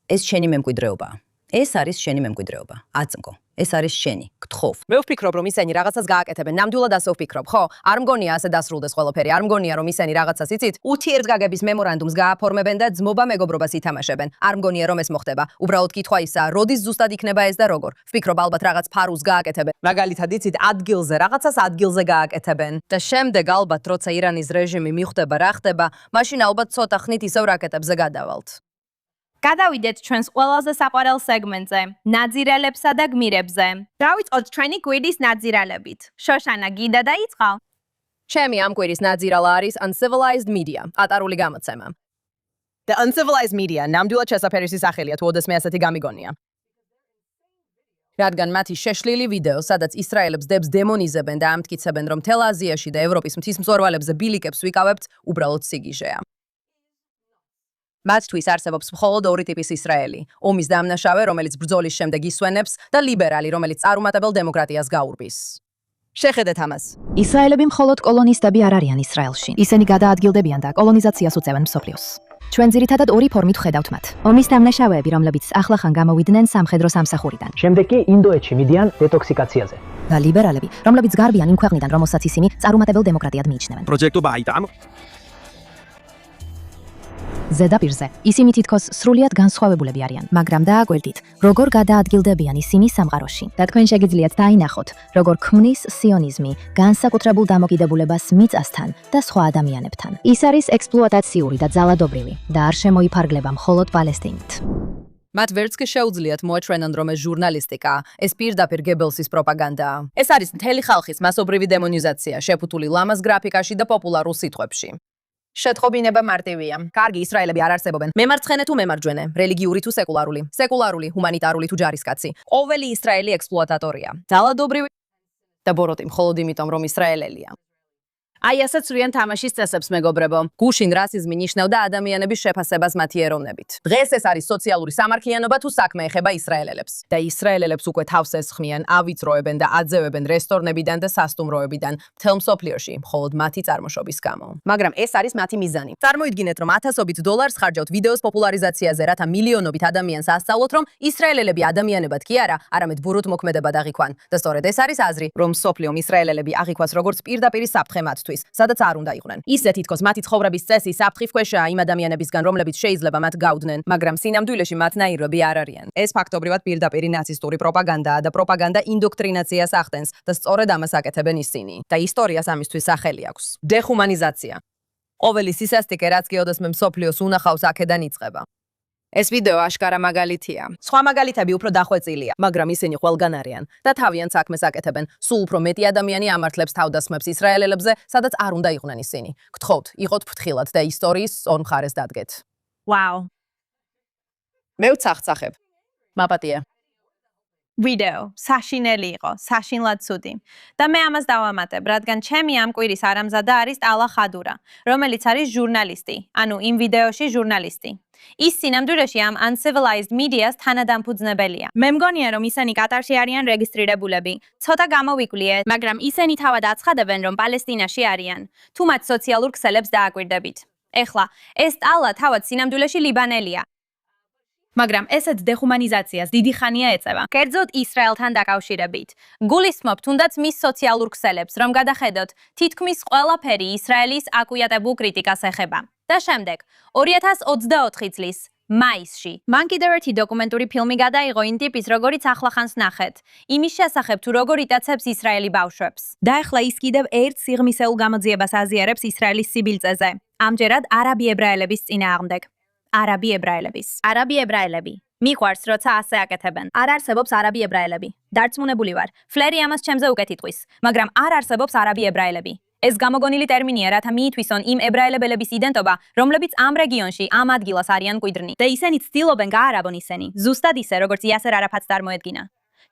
[SPEAKER 2] ეს შენი მემკვიდრეობაა. ეს არის შენი მემკვიდრეობა. აწმკო. ეს არის შენი. გთხოვ.
[SPEAKER 3] მე ვფიქრობ, რომ ისინი რაღაცას გააკეთებენ. ნამდვილად ასე ვფიქრობ, ხო? არ მგონია ასე დასრულდეს ყველაფერი. არ მგონია, რომ ისინი რაღაცას იცით, ურთიერთგაგების მემორანდუმს გააფორმებენ და ძმობა მეგობრობას ითამაშებენ. არ მგონია, რომ ეს მოხდება. უბრალოდ კითხვა ისაა, როდის ზუსტად იქნება ეს და როგორ. ვფიქრობ, ალბათ რაღაც ფარულს გააკეთებენ. მაგალითად, იცით, რაღაცას ადგილზე გააკეთებენ. და შემდეგ ალბათ, როცა ირანის რეჟიმი მიხვდება, რა ხდება, მაშინ ალბათ ცოტა ხნით ისევ რაკეტებზე გადავალთ.
[SPEAKER 1] გადავიდეთ ჩვენს ყველაზე საყვარელ სეგმენტზე, ნაძირალებსა და გმირებზე. დავიწყოთ ჩვენი კვირის ნაძირალებით. შოშანა, გიდა დაიწყო?
[SPEAKER 3] ჩემი ამ კვირის ნაძირალა არის Uncivilized Media, ატარული გამოცემა. The Uncivilized Media, ნამდვილად შესაფერისი სახელია, თუ ოდესმე ასეთი გამიგონია. რადგან მათი შეშლილი ვიდეო, სადაც ისრაელებს დებს დემონიზებენ და ამტკიცებენ, რომ თელ აზიაში და ევროპის მთისმწვერვალებზე ბილიკებს ვიკავებთ, უბრალოდ სიგიჟეა. მათთვის არსებობს მხოლოდ ორი ტიპის ისრაელი. ომის დამნაშავე, რომელიც ბრძოლის შემდეგ ისვენებს და ლიბერალი, რომელიც წარუმატებელ დემოკრატიას გაურბის. შეხედეთ ამას.
[SPEAKER 11] ისრაელები მხოლოდ კოლონისტები არ არიან ისრაელში. ისინი გადაადგილდებიან და კოლონიზაციას უწევენ მსოფლიოს. ჩვენ ძირითადად ორი ფორმით ვხედავთ მათ. ომის დამნაშავეები, რომლებიც ახლახან გამოვიდნენ სამხედრო სამსახურიდან.
[SPEAKER 9] შემდეგ კი ინდოეთში მიდიან დეტოქსიკაციაზე.
[SPEAKER 11] და ლიბერალები, რომლებიც გარბიან იმ ქვეყნიდან, რომელსაც ისინი წარუმატებელ დემოკრატიად მიიჩნევენ.
[SPEAKER 10] პროექტობა აიტამ.
[SPEAKER 11] ზედაპირზე, ისინი თითქოს სრულიად განსხვავებულები არიან, მაგრამ დააკვირდით, როგორ გადაადგილდებიან ისინი სამყაროში. და თქვენ შეგიძლიათ დაინახოთ, როგორ ქმნის სიონიზმი განსაკუთრებულ დამოკიდებულებას მიწასთან და სხვა ადამიანებთან. ის არის ექსპლუატაციური და ძალადობრივი და არ შემოიფარგლება მხოლოდ პალესტინით.
[SPEAKER 3] მათ ვერც კი შეუძლიათ მოეჩვენონ, რომ ეს ჟურნალისტიკა, ეს პირდაპირ გებელსის პროპაგანდაა. ეს არის მთელი ხალხის მასობრივი დემონიზაცია, შეფუთული ლამაზ გრაფიკაში და პოპულარულ სიტყვებში. შეთხობინება მარტივია. კარგი ისრაელები არ არსებობენ. მემარცხენე თუ მემარჯვენე, რელიგიური თუ სეკულარული, სეკულარული, ჰუმანიტარული თუ ჯარისკაცი. ყოველი ისრაელი ექსპლუატატორია. ძალადობრივი და ბოროტი მხოლოდ იმიტომ, რომ ისრაელელია. აი ასეც რიან თამაშის წესებს, მეგობრებო. გუშინ რასიზმი ნიშნავდა ადამიანების შეფასებას მათი ეროვნებით. დღეს ეს არის სოციალური სამართლიანობა თუ საქმე ეხება ისრაელელებს. და ისრაელელებს უკვე თავს ესხმიან, ავიწროებენ და აძევებენ რესტორნებიდან და სასტუმროებიდან მთელ მსოფლიოში, მხოლოდ მათი წარმოშობის გამო. მაგრამ ეს არის მათი მიზანი. წარმოიდგინეთ, რომ $1000 დოლარს ხარჯავთ ვიდეოს პოპულარიზაციაზე, რათა მილიონობით ადამიანს ასწავლოთ, რომ ისრაელელები ადამიანებად კი არა, არამედ ბურუთ მოქმედებად აღიქვან. და სწორედ ეს არის აზრი, რომ მსოფლიომ ისრაელელები აღიქვას როგორც პირდაპირი საფრთხე მათთვის. სადაც არ უნდა იყვნენ. ისე თითქოს მათი ცხოვრების წესი საფრთხის ქვეშაა იმ ადამიანებისგან, რომლებიც შეიძლება მათ გავდნენ, მაგრამ სინამდვილეში მათნაირები არ არიან. ეს ფაქტობრივად პირდაპირი ნაცისტური პროპაგანდაა და პროპაგანდა ინდოქტრინაციას ახდენს და სწორედ ამას აკეთებენ ისინი. და ისტორიას ამისთვის სახელი აქვს. დეხუმანიზაცია. ყოველი სისასტიკე, რაც კი ოდესმე მსოფლიოს უნახავს, აქედან იწყება. ეს ვიდეო აშკარა მაგალითია. სხვა მაგალითები უფრო დახვეწილია, მაგრამ ისინი ყველგან არიან და თავიანთ საქმეს აკეთებენ. სულ უფრო მეტი ადამიანი ამართლებს თავდასხმებს ისრაელელებზე, სადაც არ უნდა იყვნენ ისინი. გთხოვთ, იყოთ ფრთხილად და ისტორიის ორ მხარეს დადგეთ.
[SPEAKER 1] Wow.
[SPEAKER 3] მე ვცახცახებ. მაპატია.
[SPEAKER 1] ვიდეო საშინელი იყო, საშინლად ცუდი. და მე ამას დავამატებ, რადგან ჩემი ამ კვირის არამზადა არის ტალა ხადურა, რომელიც არის ჟურნალისტი, ანუ იმ ვიდეოში ჟურნალისტი. ის სინამდვილეში ამ uncivilized medias თანადამფუძნებელია. მე მგონია, რომ ისინი კატარში არიან რეგისტრირებულები. ცოტა გამოვიკვლიეთ, მაგრამ ისინი თავად აცხადებენ, რომ პალესტინაში არიან. თუ მათ სოციალურ ქსელებს დააკვირდებით. ეხლა, ეს ტალა თავად სინამდვილეში ლიბანელია. მაგრამ ესეც დეხუმანიზაციას დიდი ხანია ეწევა. კერძოდ ისრაელთან დაკავშირებით. გულისხმობ თუნდაც მის სოციალურ ქსელებს, რომ გადახედოთ, თითქმის ყველაფერი ისრაელის აკუიატებულ კრიტიკას ეხება. და შემდეგ, 2024 წლის მაისში, მან კიდევ ერთი დოკუმენტური ფილმი გადაიღო იმ ტიპის, როგორიც ახლახანს ნახეთ, იმის შესახებ, თუ როგორ იტაცებს ისრაელი ბავშვებს. და ახლა ის კიდევ ერთ სიღრმისეულ გამოძიებას აზიარებს ისრაელის სიბილწეზე, ამჯერად არაბი ებრაელების წინააღმდეგ. არაბი ებრაელების. არაბი ებრაელები. მიყვარს, როცა ასე აკეთებენ. არ არსებობს არაბი ებრაელები. დარწმუნებული ვარ, ფლერი ამას ჩემზე უკეთ იტყვის, მაგრამ არ არსებობს არაბი ებრაელები. ეს გამოგონილი ტერმინია, რათა მიითვისონ იმ ებრაელებელების იდენტობა, რომლებიც ამ რეგიონში, ამ ადგილას არიან მკვიდრნი. და ისინი ცდილობენ გაარაბონ ისინი, ზუსტად ისე, როგორც იასერ არაფატს წარმოედგინა.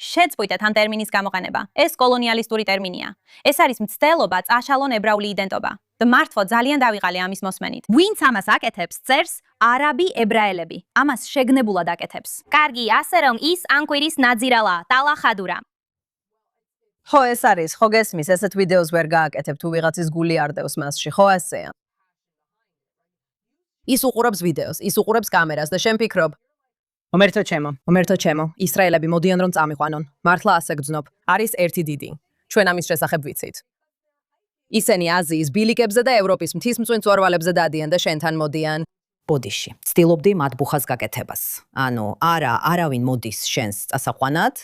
[SPEAKER 1] შეწყვიტეთ ამ ტერმინის გამოყენება. ეს კოლონიალისტური ტერმინია. ეს არის მცდელობა წაშალონ ებრაული იდენტობა. და მართლა ძალიან დავიღალე ამის მოსმენით. ვინც ამას აკეთებს, წერს არაბი ებრაელები. ამას შეგნებულად აკეთებს. კარგი, ასე რომ ის ამ კვირის ნაძირალა, ტალა ხადურა.
[SPEAKER 3] ხო, ეს არის, ხო გესმის, ესეთ ვიდეოს ვერ გააკეთებ, თუ ვიღაცის გული არდევს მასში, ხო ასეა. ის უყურებს ვიდეოს, ის უყურებს კამერას და შენ ფიქრობ, მომერთო ჩემო, ისრაელები მოდიან რომ წამიყვანონ. მართლა ასე გძნობ, არის ერთი დიდი. ჩვენ ამის შესახებ ვიცით. ისინი აზიის ბილიკებზე და ევროპის მთისმწვინ მწვერვალებზე დადიან და შენთან მოდიან.
[SPEAKER 2] ბოდიში, ცდილობდი მათ ბუხას გაკეთებას. ანუ არავინ მოდის შენს წასაყვანად,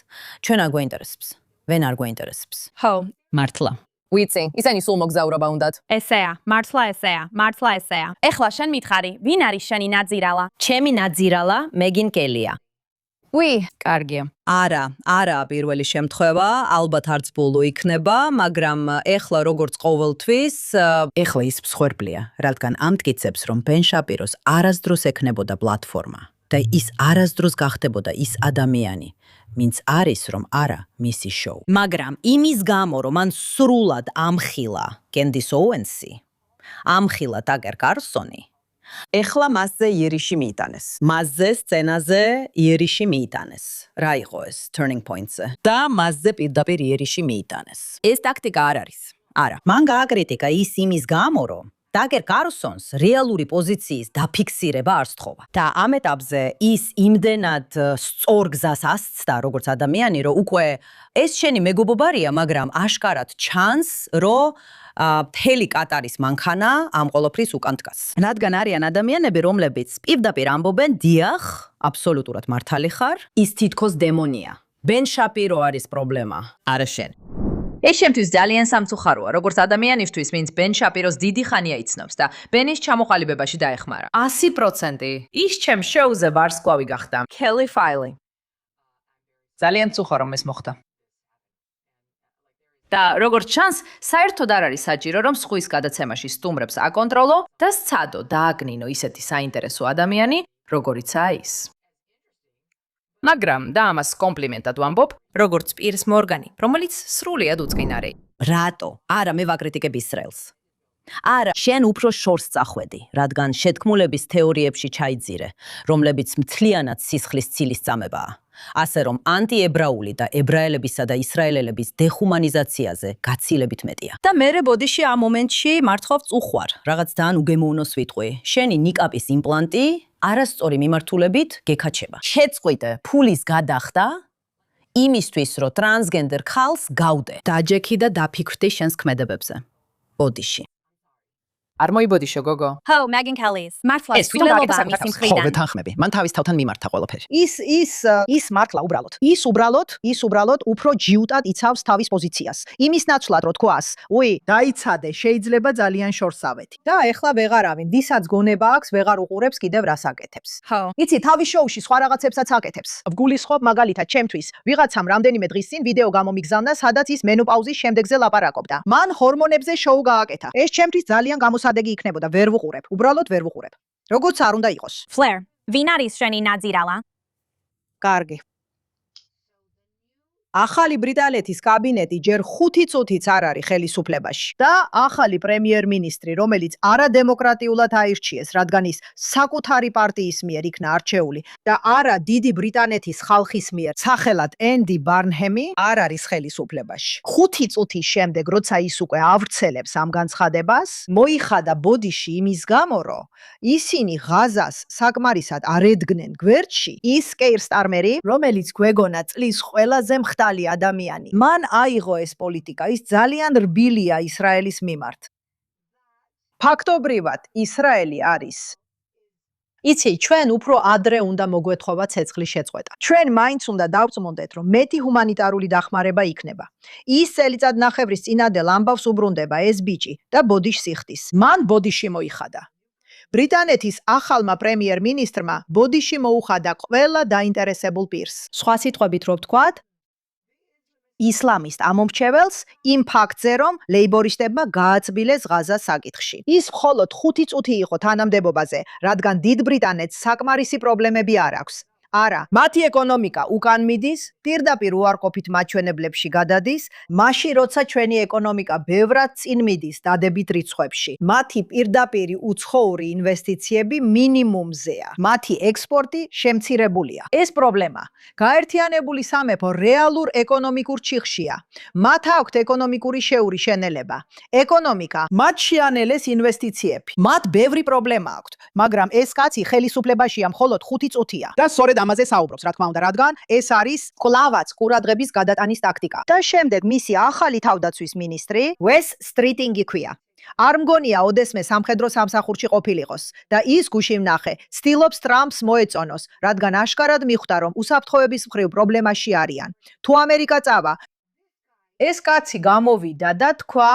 [SPEAKER 2] ჩვენ არ გვაინტერესებს. ვენ არ გვაინტერესებს.
[SPEAKER 3] ხო,
[SPEAKER 2] მართლა.
[SPEAKER 3] ვიცი, ისინი სულ მოგზაურობა უნდათ.
[SPEAKER 1] ესეა, მართლა ესეა. ეხლა შენ მითხარი, ვინ არის შენი ნაძირალა?
[SPEAKER 2] ჩემი ნაძირალა მეგინ კელია.
[SPEAKER 3] კარგია.
[SPEAKER 2] არა პირველი შემთხვევა, ალბათ არც ბოლო იქნება, მაგრამ ეხლა როგორც ყოველთვის, ეხლა ის მსხვერპლია, რადგან ამტკიცებს, რომ ბენ შაპიროს არასდროს ექნებოდა პლატფორმა და ის არასდროს გახდებოდა ის ადამიანი, ვინც არის რომ არა მისი შოუ. მაგრამ იმის გამო, რომ მან სრულად ამხილა კენდის ოუენსი, ამხილა ტაგერ კარლსონი, ეხლა მასზე იერიში მიიტანეს. მასზე სცენაზე იერიში მიიტანეს. რა იყო ეს turning points-ზე? და მასზე პირდაპირ იერიში მიიტანეს. ეს ტაქტიკა არ არის. არა. მან გააკრიტიკა ის იმის გამო, რომ Tucker Carlson's რეალური პოზიციის დაფიქსირება არ სთხოვა. და ამ ეტაპზე ის იმდენად სწორ გზას ასცდა, როგორც ადამიანი, რომ უკვე ეს შენი მეგობობარია, მაგრამ აშკარად ჩანს, რომ მთელი კატარის მანქანა ამ ყოველფრის უკან დგას. რადგან არიან ადამიანები, რომლებიც პირდაპირ ამბობენ, დიახ, აბსოლუტურად მართალი ხარ, ის თითქოს დემონია. ბენ შაპირო არის პრობლემა, არა შენ.
[SPEAKER 12] ეს შემთთვის ძალიან სამწუხაროა, როგორც ადამიანისთვის, ვინც ბენ შაპიროს დიდი ხანია იცნობს და ბენის ჩამოყალიბებაში დაეხმარა. 100%. ის ჩემ შოუზე ვარსკვლავი გახდა. Kelly Filey.
[SPEAKER 10] ძალიან მწუხარ რომ ეს მოხდა.
[SPEAKER 12] და როგორც ჩანს, საერთოდ არ არის საჭირო, რომ სხვის გადაცემაში სტუმრებს აკონტროლო და სცადო დააგნინო ისეთი საინტერესო ადამიანი, როგორიცაა ის. მაგრამ და ამას კომპლიმენტად ვამბობ, როგორც პირს მორგანი, რომელიც სრულიად უწყინარე.
[SPEAKER 2] რატო? არა, მე ვაკრიტიკებ ისრაელს. არა, შენ უფრო შორს წახვედი, რადგან შეთქმულების თეორიებში ჩაიძირე, რომლებიც მთლიანად სისხლის ცილის წამებაა. ასე რომ ანტიებრაული და ებრაელებისა და ისრაელელების დეხუმანიზაციაზე გაცილებით მეტია. და მერე ბოდიში ამ მომენტში მართხოვს უხვარ, რაღაც ძალიან უგემოვნოს ვიტყვი. შენი ნიკაპის იმპლანტი არასწორი მიმართულებით გეკაჩება. შეწყვიტე ფულის გადახდა იმისთვის, რომ ტრანსგენდერ ხალხს გავდე. დაჯექი და დაფიქრდი შენს ქმედებებზე. ბოდიში.
[SPEAKER 12] არ მოიბოდიშო გოგო.
[SPEAKER 1] Ho, Megyn Kelly's. მართლა
[SPEAKER 12] ეს თვითონ
[SPEAKER 1] სულელობა
[SPEAKER 12] გაკეთდა
[SPEAKER 1] მისი
[SPEAKER 10] ხო,
[SPEAKER 1] მხრიდან.
[SPEAKER 10] ვეთანხმები. მან თავის თავთან მიმართა ყველაფერი.
[SPEAKER 4] ის მართლა უბრალოდ. ის უბრალოდ უფრო ჯიუტად იცავს თავის პოზიციას. იმის ნაცვლად რო თქვას, უი, დაიცადე, შეიძლება ძალიან შორსავეთი. და ეხლა ვეღარავინ, ვისაც გონება აქვს, ვეღარ უყურებს კიდევ რას აკეთებს.
[SPEAKER 1] Ho.
[SPEAKER 4] იცი, თავის შოუში სხვა რაღაცებსაც აკეთებს. ვგულისხმობ მაგალითად ჩემთვის, ვიღაცამ რამდენიმე დღის წინ ვიდეო გამომიგზავნა, სადაც ის მენოპაუზის შემდეგზე ლაპარაკობდა. მან ჰორმონებზე შოუ გააკეთა. ეს ჩემთვის ძალიან გამოსადეგი იქნებოდა, ვერ ვუყურებ. უბრალოდ ვერ ვუყურებ. როგორც არ უნდა იყოს.
[SPEAKER 1] Flair. ვინ არის შენი ნაძირალა?
[SPEAKER 4] კარგი. ახალი ბრიტანეთის კაბინეტი ჯერ 5 წუთიც არ არის ხელისუფლებაში და ახალი პრემიერ-მინისტრი, რომელიც არადემოკრატიულად აირჩიეს, რადგან ის საკუთარი პარტიის მიერ იქნა არჩეული და არა დიდი ბრიტანეთის ხალხის მიერ, სახელად ენდი ბარნჰემი არ არის ხელისუფლებაში. 5 წუთის შემდეგ, როცა ის უკვე ავრცელებს ამ განცხადებას, მოიხადა ბოდიში იმის გამო, რომ ისინი ღაზას საკმარისად არ ედგნენ გვერდში, ის კეირ სტარმერი, რომელიც გვეგონა წლის ყველაზე მხატვარი ადამიანი. მან აიღო ეს პოლიტიკა, ის ძალიან რბილია ისრაელის მიმართ. ფაქტობრივად, ისრაელი არის. იცი, ჩვენ უფრო ადრე უნდა მოგვეთხოვა ცეცხლის შეწყვეტა. ჩვენ მაინც უნდა დავწმუნდეთ, რომ მეტი ჰუმანიტარული დახმარება იქნება. ის წელიწადნახევრის წინადელ ამბავს უბრუნდება ეს ბიჭი და ბოდიშს იხდის. მან ბოდიში მოიხადა. ბრიტანეთის ახალმა პრემიერ-მინისტრმა ბოდიში მოუხადა ყველა დაინტერესებულ პირს. სხვა სიტყვებით რო ვთქვათ, ისლამისტ ამომრჩეველს იმ ფაქტზე, რომ ლეიბორისტებმა გააწბილეს ღაზას საკითხში. ის მხოლოდ 5 წუთი იყო თანამდებობაზე, რადგან დიდ ბრიტანეთს საკმარისი პრობლემები არ აქვს. არა, მათი ეკონომიკა უკან მიდის, პირდაპირ უარყოფით მაჩვენებლებში გადადის, მაშინ როცა ჩვენი ეკონომიკა ბევრად წინ მიდის დადებით რიცხვებში. მათი პირდაპირი უცხოური ინვესტიციები მინიმუმზეა. მათი ექსპორტი შემცირებულია. ეს პრობლემა. გაერთიანებული სამეფო რეალურ ეკონომიკურ ჩიხშია. მათ აქვთ ეკონომიკური შეური შენელება. ეკონომიკა მათ შეანელეს ინვესტიციები. მათ ბევრი პრობლემა აქვთ, მაგრამ ეს კაცი ხელისუფლებაშია მხოლოდ 5 წუთია. და სწორედ ამაზე საუბრობს, რა თქმა უნდა, რადგან ეს არის კლავაც ყურადღების გადატანის ტაქტიკა. და შემდეგ მისი ახალი თავდაცვის მინისტრი ვეს სტრიტინგი ქვია. არ მგონია ოდესმე სამხედრო სამსახურში ყოფილიყოს და ის გუში ვნახე, ცდილობს ტრამპს მოეწონოს, რადგან აშკარად მიხვდა, რომ უსაფრთხოების მხრივ პრობლემაში არიან. თუ ამერიკა წავა, ეს კაცი გამოვიდა და თქვა,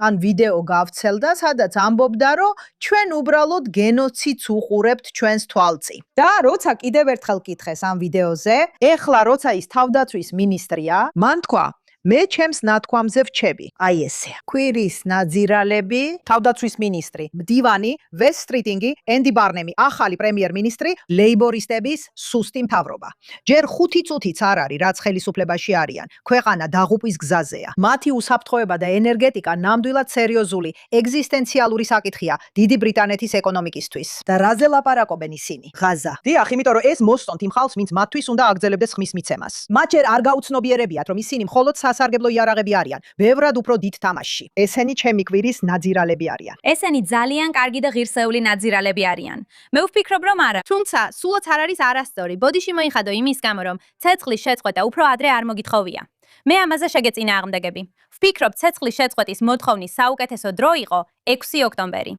[SPEAKER 4] ან ვიდეო გავცელდა, სადაც ამბობდა, რომ ჩვენ უბრალოდ გენოციდს უყურებთ ჩვენს თვალწინ. და როცა კიდევ ერთხელ კითხეს ამ ვიდეოზე, ეხლა როცა ის თავდაცვის მინისტრია, მან თქვა, მე ჩემს ნათქვამზე ვჩები. აი ესეა. კვირის ნაძირალები, თავდაცვის მინისტრი, მდივანი, ვეს სტრიტინგი, ენდი ბარნემი, ახალი პრემიერ-მინისტრი, ლეიბორისტების სუსტი მთავრობა. ჯერ 5 წუთიც არ არის, რაც ხელისუფლებაში არიან. ქვეყანა დაღუპვის გზაზეა. მათი უსაფრთხოება და ენერგეტიკა ნამდვილად სერიოზული ეგზისტენციალური საკითხია დიდი ბრიტანეთის ეკონომიკისთვის. და რაზე ლაპარაკობენ ისინი? ღაზა. დიახ, იმიტომ რომ ეს მოსწონთ იმ ხალხს, ვინც მათთვის უნდა აგრძელებდეს ხმის მიცემას. მათ ჯერ არ გაუცნობიერებიათ, რომ ისინი მხოლოდ სასარგებლო იარაღები არიან, ბევრად უფრო დიდ თამაშში. ესენი ჩემი კვირის ნაძირალები არიან.
[SPEAKER 1] ესენი ძალიან კარგი და ღირსეული ნაძირალები არიან. მე ვფიქრობ, რომ არა. თუმცა, სულაც არ არის არასწორი. ბოდიში მოიხადო იმის გამო, რომ ცეცხლის შეწყვეტა უფრო ადრე არ მოგითხოვია. მე ამაზე შეგეწინააღმდეგები. ვფიქრობ, ცეცხლის შეწყვეტის მოთხოვნის საუკეთესო დრო იყო 6 ოქტომბერი.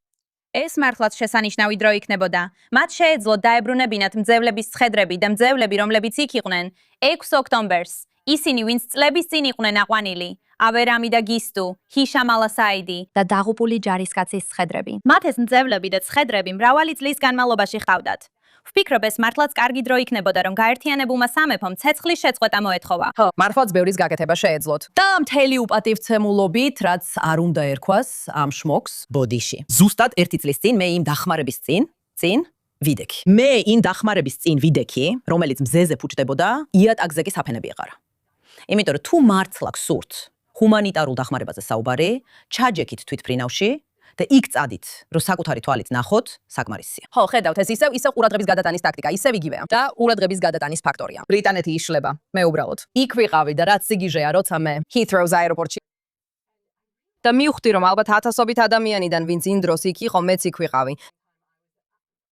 [SPEAKER 1] ეს მართლაც შესანიშნავი დრო იქნებოდა. მათ შეეძლოთ დაებრუნებინათ მძევლების ცხედრები და მძევლები, რომლებიც იქ იყვნენ 6 ოქტომბერს. ისინი, ვინც წლების წინ იყვნენ აყვანილი, ავერამი და გისტუ, ჰიშამ ალასაიდი და დაღუპული ჯარისკაცის ცხედრები. მათ ეს მძევლები და ცხედრები მრავალი წლის განმავლობაში ჰყავდათ. ვფიქრობ, ეს მართლაც კარგი დრო იქნებოდა, რომ გაერთიანებულმა სამეფომ ცეცხლის შეწყვეტა მოეთხოვა.
[SPEAKER 3] მართლაც ბევრის გაკეთება შეეძლოთ.
[SPEAKER 2] და მთელი უპატივცემულობით, რაც არ უნდა ერქვას ამ შმოქს ბოდიში. ზუსტად 1 წლის წინ მე იმ დახმარების წინ ვიდექი. მე იმ დახმარების წინ ვიდექი, რომელიც მზეზე ფუჭდებოდა, იატაკზე კი საფენები ეყარა. იმიტომ რომ თუ მართლა გსურთ ჰუმანიტარულ დახმარებაზე საუბარი, ჩაჯექით თვითფრინავში და იქ წადით, რომ საკუთარი თვალით ნახოთ, საკმარისია.
[SPEAKER 3] ხო, ხედავთ, ეს ისევ ყურადღების გადატანის ტაქტიკა, ისევ იგივეა. და ყურადღების გადატანის ფაქტორია. ბრიტანეთი იშლება. მე უბრალოდ იქ ვიყავი და რაც სიგიჟეა, როცა მე Heathrow-ს აეროპორტში და მივხვდი, რომ ალბათ ათასობით ადამიანიდან, ვინც იმ დროს იქ იყო, მეც იქ ვიყავი.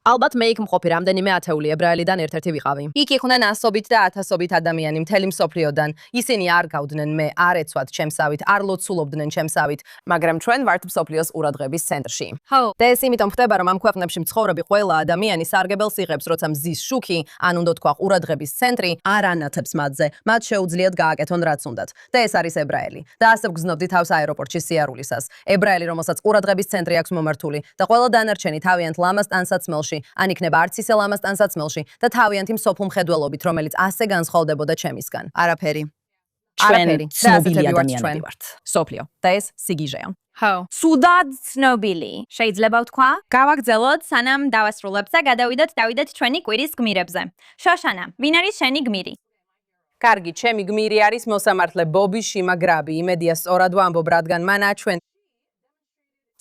[SPEAKER 3] ალბათ მე იქ მყოფი რამდენიმე ათეული ებრაელიდან ერთ-ერთი ვიყავი. იქ იყვნენ ასობით და ათასობით ადამიანი მთელი მსოფლიოდან. ისინი არ გავდნენ მე, არ ეცვათ ჩემსავით, არ ლოცულობდნენ ჩემსავით, მაგრამ ჩვენ ვართ მსოფლიოს ყურადღების ცენტრში.
[SPEAKER 1] ხო.
[SPEAKER 3] და ეს იმიტომ ხდება, რომ ამ ქვეყნებში მცხოვრები ყველა ადამიანი სარგებელს იღებს, როცა მზის შუქი, ან უნდა თქვა ყურადღების ცენტრი, არ ანათებს მათზე, მათ შეუძლიათ გააკეთონ რაც უნდათ. და ეს არის ებრაელი. და ასე ვგზნობდი თავს აეროპორტში სიარულისას. ებრაელი, რომელსაც ყურადღების ცენტრი აქვს მომართული და ყველა დანარჩენი თავიანთ ლამაზ ტანსაცმელში ან იქნება არც ისე ლამაზ ტანსაცმელში და თავიანთი მსოფლ მხედველობით, რომელიც ასე განსხვავდებოდა ჩემისგან. არაფერი.
[SPEAKER 2] ჩვენ ცნობილი ადამიანები ვართ. სოფლიო. და ეს სიგიჟეა.
[SPEAKER 1] ხო. სუდად ცნობილი. შეიძლება ვთქვა? გავაგრძელოთ, სანამ დავასრულებთ და გადავიდეთ ჩვენი კვირის გმირებზე. შოშანა, ვინ არის შენი გმირი?
[SPEAKER 3] კარგი, ჩემი გმირი არის მოსამართლე ბობი შიმაგრაბი. იმედია სწორად ვამბობ, რადგან მან აჩვენ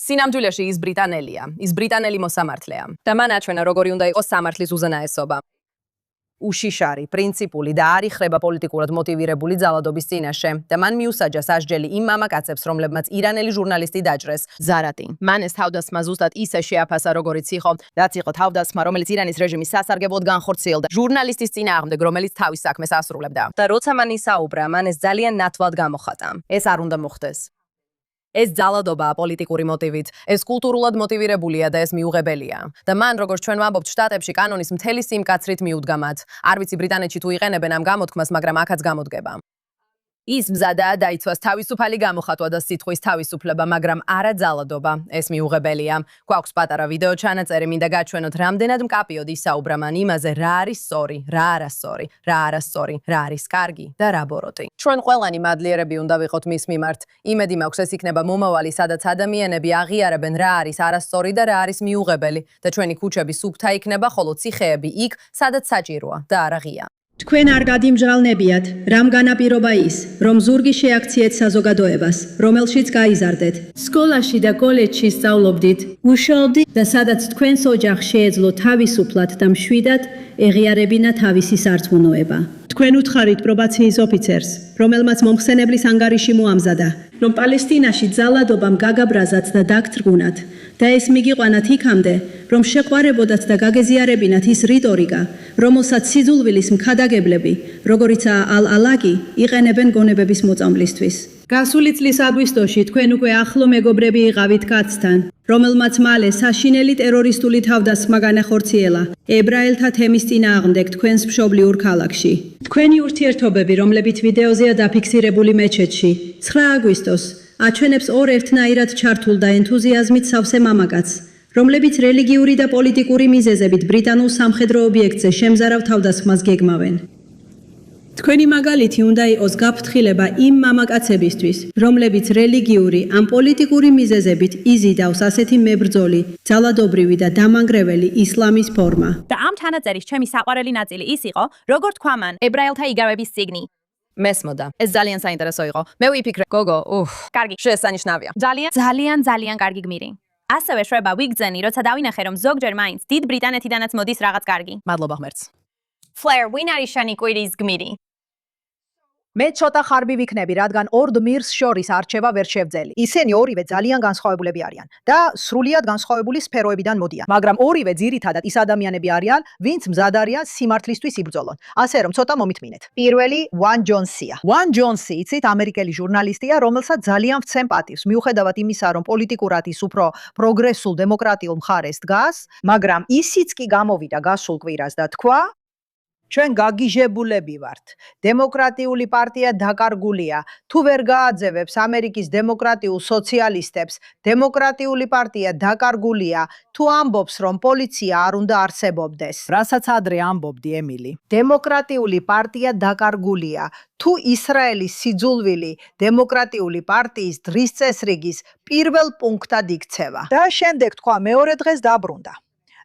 [SPEAKER 3] სინამდვილეში ის ბრიტანელია, ის ბრიტანელი მოსამართლეა და მან აჩვენა როგორი უნდა იყოს სამართლის უზენაესობა. უშიშარი, პრინციპული და არ იხრება პოლიტიკურად მოტივირებული ძალადობის წინაშე და მან მიუსაჯა სასჯელი იმ მამაკაცებს, რომლებმაც ირანელი ჟურნალისტი დაჭრეს, ზარატი. მან ეს თავდასხმა ზუსტად ისე შეაფასა, როგორიც იყო, რაც იყო თავდასხმა, რომელიც ირანის რეჟიმის სასარგებლოდ განხორციელდა ჟურნალისტის წინააღმდეგ, რომელიც თავის საქმეს ასრულებდა. და როცა მან ისაუბრა, მან ეს ძალიან ნათლად გამოხატა. ეს არ უნდა მოხდეს. ეს ძალადობაა პოლიტიკური მოტივით, ეს კულტურულად მოტივირებულია და ეს მიუღებელია. და მან, როგორც ჩვენ ვამბობთ, შტატებში კანონის მთელი სიმკაცრით მიუდგა მათ. არ ვიცი ბრიტანეთში თუ იყენებენ ამ გამოთქმას, მაგრამ აქაც გამოდგება. ის მზადაა დაიცვას თავისუფალი გამოხატვა და სიტყვის თავისუფლება, მაგრამ არა ძალადობა. ეს მიუღებელია. გვაქვს პატარა ვიდეო ჩანაწერი, მინდა გაჩვენოთ, რამდენად მკაპიოდ ისაუბრა მან იმაზე, რა არის სწორი, რა არასწორი, რა არასწორი, რა არის კარგი და რა ბოროტი. ჩვენ ყველანი მადლიერები უნდა ვიყოთ მის მიმართ. იმედი მაქვს, ეს იქნება მომავალი, სადაც ადამიანები აღიარებენ, რა არის არასწორი და რა არის მიუღებელი და ჩვენი ქუჩები სუფთა იქნება, ხოლო ციხეები იქ, სადაც საჭიროა და არა ღია.
[SPEAKER 13] თქვენ არ გადიმჟღავნებიათ, რამ განაპირობა ის, რომ ზურგი შეაქციეთ საზოგადოებას, რომელშიც გაიზარდეთ. სკოლაში და კოლეჯში სწავლობდით, მუშაობდით და სადაც თქვენს ოჯახს შეეძლო თავისუფლად და მშვიდად ეღიარებინა თავისი სარწმუნოება. თქვენ უთხარით პრობაციის ოფიცერს, რომელმაც მომხსენებლის ანგარიში მოამზადა, რომ პალესტინაში ძალადობამ გაგაბრაზათ და დაგთრგუნათ და ეს მიგიყვანათ იქამდე, რომ შეყვარებოდათ და გაგეზიარებინათ ის რიტორიკა, რომელსაც სიძულვილის მქადაგებლები, როგორიცაა ალ-ალაგი, იყენებენ გონებების მოწამვლისთვის. გასული წლის აგვისტოში თქვენ უკვე ახლო მეგობრები იყავით კაცთან, რომელმაც მალე საშინელი ტერორისტული თავდასხმა განახორციელა ებრაელთა თემის წინააღმდეგ თქვენს მშობლიურ ქალაქში. თქვენი ურთიერთობები, რომლებიც ვიდეოზეა დაფიქსირებული მეჩეთში, 9 აგვისტოს აჩვენებს ორ ერთნაირად ჩართულ და ენთუზიაზმით სავსე მამაკაცს, რომლებიც რელიგიური და პოლიტიკური მიზეზებით ბრიტანულ სამხედრო ობიექტზე შემზარავ თავდასხმას გეგმავენ. თქვენი მაგალითი უნდა იყოს გაფრთხილება იმ მამაკაცებისთვის, რომლებიც რელიგიური ან პოლიტიკური მიზეზებით იზიდავს ასეთი მებრძოლი, ძალადობრივი და დამანგრეველი ისლამის ფორმა.
[SPEAKER 1] და ამ თანაწერის ჩემი საყვარელი ნაწილი ის იყო, როგორ თქვა მან ებრაელთა იგავების წიგნი.
[SPEAKER 3] მესმოდა. ეს ძალიან საინტერესო იყო. მე ვიფიქრე, გოგო,
[SPEAKER 1] კარგი.
[SPEAKER 3] შესანიშნავია.
[SPEAKER 1] ძალიან კარგი გმირი. ასევე შვება ვიგძენი, როცა დავინახე, რომ ზოგჯერ მაინც დიდ ბრიტანეთიდანაც მოდის რაღაც კარგი.
[SPEAKER 3] მადლობა ღმერთს.
[SPEAKER 1] Flair, ვინ არის შენი კვირის გმირი?
[SPEAKER 4] მე ცოტა ხარბი ვიქნები, რადგან ორ გმირს შორის არჩევა ვერ შევძელი. ისინი ორივე ძალიან განსხვავებულები არიან და სრულიად განსხვავებული სფეროებიდან მოდიან. მაგრამ ორივე ძირითადად ის ადამიანები არიან, ვინც მზად არიან სიმართლისთვის იბრძოლონ. ასე რომ ცოტა მომითმინეთ. პირველი ვან ჯონსია. ვან ჯონსი, იცით, ამერიკელი ჟურნალისტია, რომელსაც ძალიან ვცემ პატივს, მიუხედავად იმისა, რომ პოლიტიკურად ის უფრო პროგრესულ დემოკრატიულ მხარეს დგას, მაგრამ ისიც კი გამოვიდა გასულ კვირას და თქვა ჩვენ გაგიჟებულები ვართ. დემოკრატიული პარტია დაკარგულია. თუ ვერ გააძევებს ამერიკის დემოკრატიულ სოციალისტებს, დემოკრატიული პარტია დაკარგულია. თუ ამბობს, რომ პოლიცია არ უნდა არსებობდეს. რასაც ადრე ამბობდი, ემილი. დემოკრატიული პარტია დაკარგულია. თუ ისრაელის სიძულვილი დემოკრატიული პარტიის დღის წესრიგის პირველ პუნქტად იქცევა. და შემდეგ თქვა მეორე დღეს დაბრუნდა.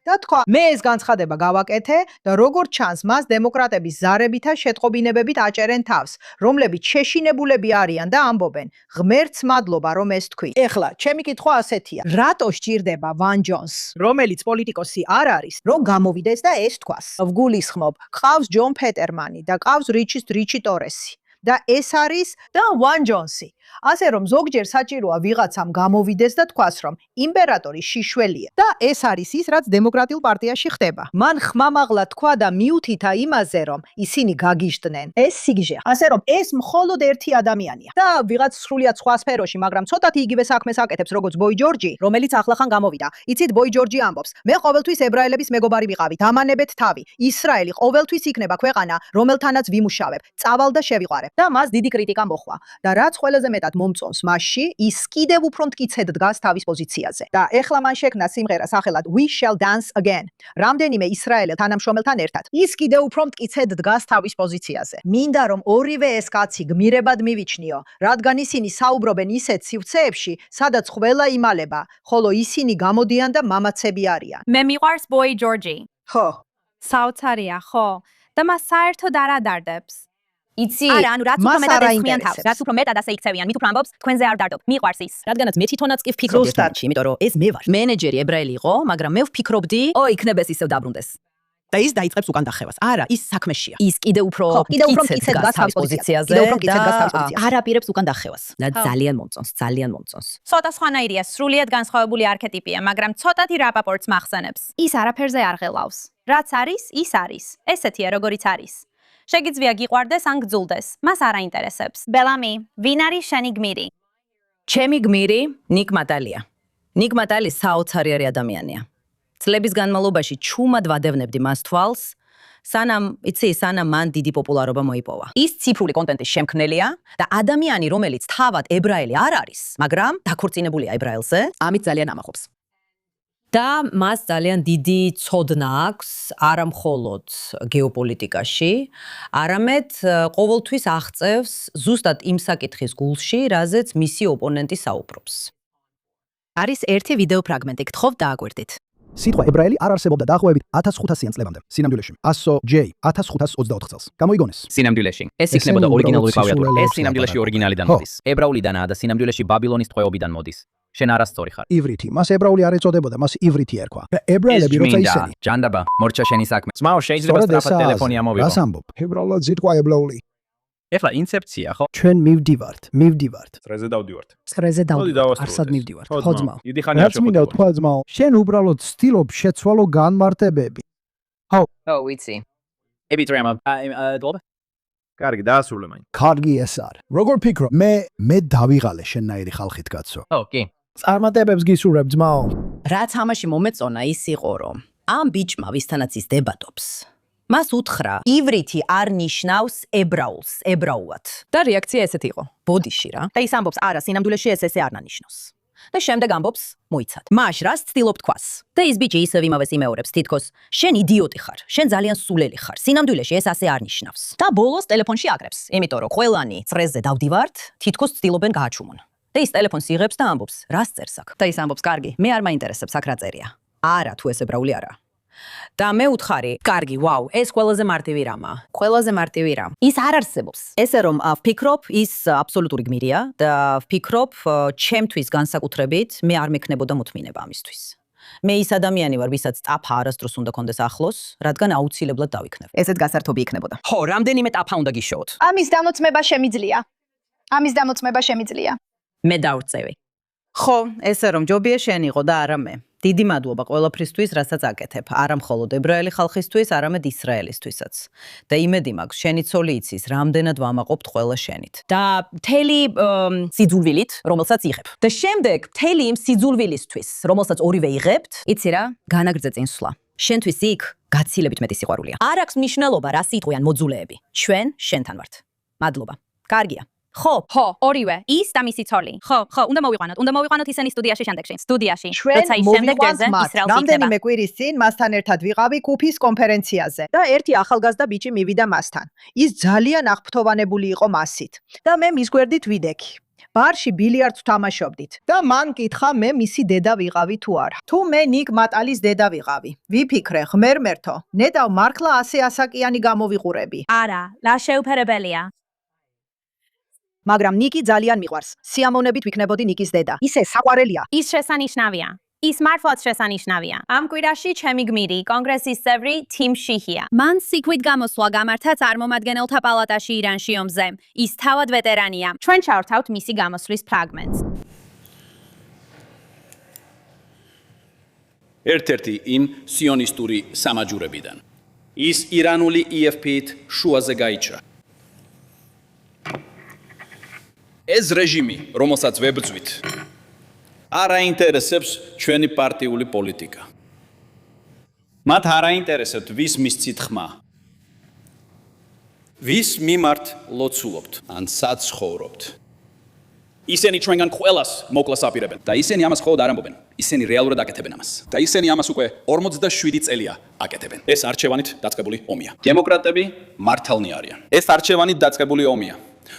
[SPEAKER 4] და თქვა, მე ეს განცხადება გავაკეთე და როგორც ჩანს, მას დემოკრატების ზარებითა შეტყობინებებით აჭერენ თავს, რომლებიც შეშინებულები არიან და ამბობენ, ღმერთს მადლობა, რომ ეს თქვი. ეხლა, ჩემი კითხვა ასეთია. რატო სჭირდება ვან ჯონს, რომელიც პოლიტიკოსი არ არის, რომ გამოვიდეს და ეს თქვას? ვგულისხმობ, ყავს ჯონ პეტερμანი და ყავს რიჩი ტორესი. და ეს არის და ვან ჯონსი. ასე რომ ზოგჯერ საჭიროა ვიღაცამ გამოვიდეს და თქვას, რომ იმპერატორი შიშველია. და ეს არის ის, რაც დემოკრატიულ პარტიაში ხდება. მან ხმამაღლა თქვა და მიუთითა იმაზე, რომ ისინი გაგიჟდნენ. ეს სიგიჟეა. ასე რომ ეს მხოლოდ ერთი ადამიანია. და ვიღაც სრულიად სხვა სფეროში, მაგრამ ცოტათი იგივე საქმეს აკეთებს, როგორც ბოი ჯორჯი, რომელიც ახლახან გამოვიდა. იცით, ბოი ჯორჯი ამბობს, მე ყოველთვის ებრაელების მეგობარი ვიყავი, დამანებეთ თავი. ისრაელი ყოველთვის იქნება ქვეყანა, რომელთანაც ვიმუშავებ, წავალ და შევიყვარებ. და მას დიდი კრიტიკა მოხვა. და რაც ყველაზე მეტად მომწონს მასში, ის კიდევ უფრო მტკიცედ დგას თავის პოზიციაზე. და ეხლა მან შექმნა სიმღერა სახელად We Shall Dance Again. რამდენიმე ისრაელელ თანამშრომელთან ერთად. ის კიდევ უფრო მტკიცედ დგას თავის პოზიციაზე. მინდა რომ ორივე ეს კაცი გმირებად მივიჩნიო, რადგან ისინი საუბრობენ ისეთ სივრცეებში, სადაც ყველა იმალება, ხოლო ისინი გამოდიან და მამაცები არიან.
[SPEAKER 1] მე მიყვარს ბოი ჯორჯი.
[SPEAKER 4] ხო.
[SPEAKER 1] საოცარია, ხო. და მას საერთოდ არ ადარდებს.
[SPEAKER 3] იცი,
[SPEAKER 1] არა, ანუ რაც უფრო მეტად ესხმიან თავს, რაც უფრო მეტად ასე იქცევიან, მით უფრო ამბობს, თქვენზე არ დარდობ, მიყვარს ის.
[SPEAKER 2] რადგანაც მე თვითონაც კი ვფიქრობდი ეს მომენტში, იმიტომ რომ ეს მე ვარ. მენეჯერი ებრაელი იყო, მაგრამ მე ვფიქრობდი, იქნება ეს ისევ დაბრუნდეს. და ის დაიწყებს უკან დახევას. არა, ის საქმეშია. ის კიდევ უფრო მტკიცედ დგას თავის პოზიციაზე და არაპირებს უკან დახევას. და ძალიან მომწონს.
[SPEAKER 1] ცოტა სხვანაირია, სრულიად განსხვავებული არქეტიპია, მაგრამ ცოტათი რაპაპორტს მახსენებს. ის არაფერზე არ ღელავს. რაც არის, ის არის. ესეთია, როგორიც არის. შეგიძლია გიყვარდეს ან გძულდეს, მას არ აინტერესებს. ბელამი, ვინ არის შენი გმირი?
[SPEAKER 2] ჩემი გმირი ნიკ მატალია. ნიკ მატალი საოცარი ადამიანია. წლების განმავლობაში ჩუმად ვადევნებდი მას თვალს, სანამ მან დიდი პოპულარობა მოიპოვა. ის ციფრული კონტენტის შემქმნელია და ადამიანი, რომელიც თავად ებრაელი არ არის, მაგრამ დაქორწინებულია ებრაელზე, ამით ძალიან ამაყობს. და მას ძალიან დიდი ცოდნა აქვს არა მხოლოდ გეოპოლიტიკაში, არამედ ყოველთვის აღწევს ზუსტად იმ საკითხის გულში, რაზეც მისი ოპონენტი საუბრობს. არის ერთი ვიდეო ფრაგმენტი, გთხოვთ დააკვირდით.
[SPEAKER 14] სიტყვა ებრაელი არ არსებობდა დაახლოებით 1500-იან წლებამდე. სინამდვილეში 1524 წელს. გამოიგონეს.
[SPEAKER 15] სინამდვილეში. ეს იქნებოდა ორიგინალური კლავიატურა. ეს სინამდვილეში ორიგინალიდან მოდის. ებრაულიდანაა და სინამდვილეში ბაბილონის ტყვეობიდან მოდის. შენ არასწორი ხარ.
[SPEAKER 14] ივრითი. მას ებრაული არ ეწოდებოდა, მას ივრითი ერქვა. ებრაელები როცა ისინი.
[SPEAKER 15] ჯანდაბა, მორჩა შენი საქმე. ძმაო, შეიძლება სწრაფად ტელეფონი ამოვიღო.
[SPEAKER 14] რას ამბობ? ებრაულად სიტყვა ებრაული.
[SPEAKER 15] ეხლა ინცეფცია, ხო?
[SPEAKER 14] ჩვენ მივდივართ.
[SPEAKER 15] წრეზე დავდივართ.
[SPEAKER 14] არსად მივდივართ. ხო ძმაო.
[SPEAKER 15] დიდი ხანია
[SPEAKER 14] შეხვდებით. მინდა თქვა ძმაო, შენ უბრალოდ ცდილობ შეცვალო განმარტებები.
[SPEAKER 3] ო, ვიცი.
[SPEAKER 15] ებრაემა, დოლ. კარგი, დაასრულე მაინც.
[SPEAKER 14] კარგი ეს არის. როგორ ფიქრობ? მე დავიღალე შენნაირი ხალხით კაცო.
[SPEAKER 15] კი.
[SPEAKER 14] წარმატებებს გისურვებ ძმაო.
[SPEAKER 2] რაც ამაში მომეწონა ის იყო, რომ ამ ბიჭმა ვისთანაც ის დებატობს, მას უთხრა, ივრითი არ ნიშნავს ებრაულს, ებრაულად. და რეაქცია ესეთი იყო. ბოდიში რა. და ის ამბობს, არა, სინამდვილეში ეს ესე არ ნიშნავს. და შემდეგ ამბობს მოიცად. მაშ რას ცდილობ თქვას? და ის ბიჭი ისევ იმავეს იმეორებს თითქოს შენ იდიოტი ხარ, შენ ძალიან სულელი ხარ. სინამდვილეში ეს ასე არ ნიშნავს. და ბოლოს ტელეფონში აკრებს, იმიტომ რომ ყველანი წრეზე დავდივართ, თითქოს ცდილობენ გააჩუმონ. და ის ტელეფონს იღებს და ამბობს, რას წერს აქ? და ის ამბობს, კარგი, მე არ მაინტერესებს აქ რა წერია. არა, თუ ეს ებრაული არა. და მე უთხარი, კარგი, ვაუ, ეს ყველაზე მარტივი რამაა. ყველაზე მარტივი რამ. ის არ არსებობს. ესე რომ ვფიქრობ, ის აბსოლუტური გმირია და ვფიქრობ, ჩემთვის განსაკუთრებით მე არ მექნებოდა მოთმინება ამისთვის. მე ის ადამიანი ვარ, ვისაც ტაფა არასდროს უნდა კონდეს ახლოს, რადგან აუცილებლად დავიქნებ. ესეც გასართობი იქნებოდა. ხო, რამდენიმე ტაფა უნდა გიშოვოთ.
[SPEAKER 16] ამის დამოწმება შემიძლია. ამის დამოწმება შემიძლია.
[SPEAKER 2] მე დავწევი. ხო, ესე რომ ჯობია შენ იყო და არა მე. დიდი მადლობა ყველაფრისთვის, რასაც აკეთებ, არა მხოლოდ ებრაელი ხალხისთვის, არამედ ისრაელისთვისაც. და იმედი მაქვს, შენი ცოლი იცის, რამდენად ვამაყობთ ყველა შენით. და მთელი სიძულვილით, რომელსაც იღებ. და შემდეგ მთელი იმ სიძულვილისთვის, რომელსაც ორივე იღებთ, იცი რა, განაგრძე წინსვლა. შენთვის იქ გაცილებით მეტი სიყვარულია. არ აქვს მნიშვნელობა, რა სიტყვიან მოძულეები. ჩვენ შენთან ვართ. მადლობა. კარგია. ხო,
[SPEAKER 1] ორივე, ის და მისი ცოლი. ხო, უნდა მოვიყვანოთ ისინი სტუდიაში შემდეგში. სტუდიაში.
[SPEAKER 4] ჩვენ მოვიყვანთ მათ. რამდენიმე კვირის წინ მასთან ერთად ვიყავი კუფის კონფერენციაზე და ერთი ახალგაზრდა ბიჭი მივიდა მასთან. ის ძალიან აღფრთოვანებული იყო მასით და მე მის გვერდით ვიდექი. ბარში ბილიარდს ვთამაშობდით და მან კითხა მე მისი დედა ვიყავი თუ არა. თუ მე ნიკ მატალის დედა ვიყავი, ვიფიქრე ღმერთო, ნეტავ მართლა ასე ასაკიანი გამოვიყურები.
[SPEAKER 1] არა, რა შეუფერებელია.
[SPEAKER 4] მაგრამ ნიკი ძალიან მიყვარს. სიამოვნებით ვიქნებოდი ნიკის დედა. ისე საყვარელია.
[SPEAKER 1] ის შესანიშნავია. ის მართლაც შესანიშნავია. ამ კვირაში ჩემი გმირი, კონგრესის წევრი თიმ შიჰია. მან სიკვდით გამოსვლა გამართა წარმომადგენელთა პალატაში ირანში ომზე. ის თავად ვეტერანია. ჩვენ ჩავრთავთ მისი გამოსვლის ფრაგმენტს.
[SPEAKER 17] ერთ-ერთი იმ სიონისტური სამაჯურებიდან. ის ირანული EFP-ით შუაზე გაიჭრა. ეს რეჟიმი, რომელსაც ვებრძვით, არ აინტერესებს ჩვენი პარტიული პოლიტიკა. მათ არ აინტერესებთ ვის მისცით ხმა. ვის მიმართ ლოცულობთ, ან სად ცხოვრობთ. ისინი ჩვენგან ყველას მოკლას აპირებენ და ისინი ამას მხოლოდ არ ამბობენ. ისინი რეალურად აკეთებენ ამას. და ისინი ამას უკვე 47 წელია აკეთებენ. ეს არჩევანით დაწყებული ომია. დემოკრატები მართალნი არიან. ეს არჩევანით დაწყებული ომია.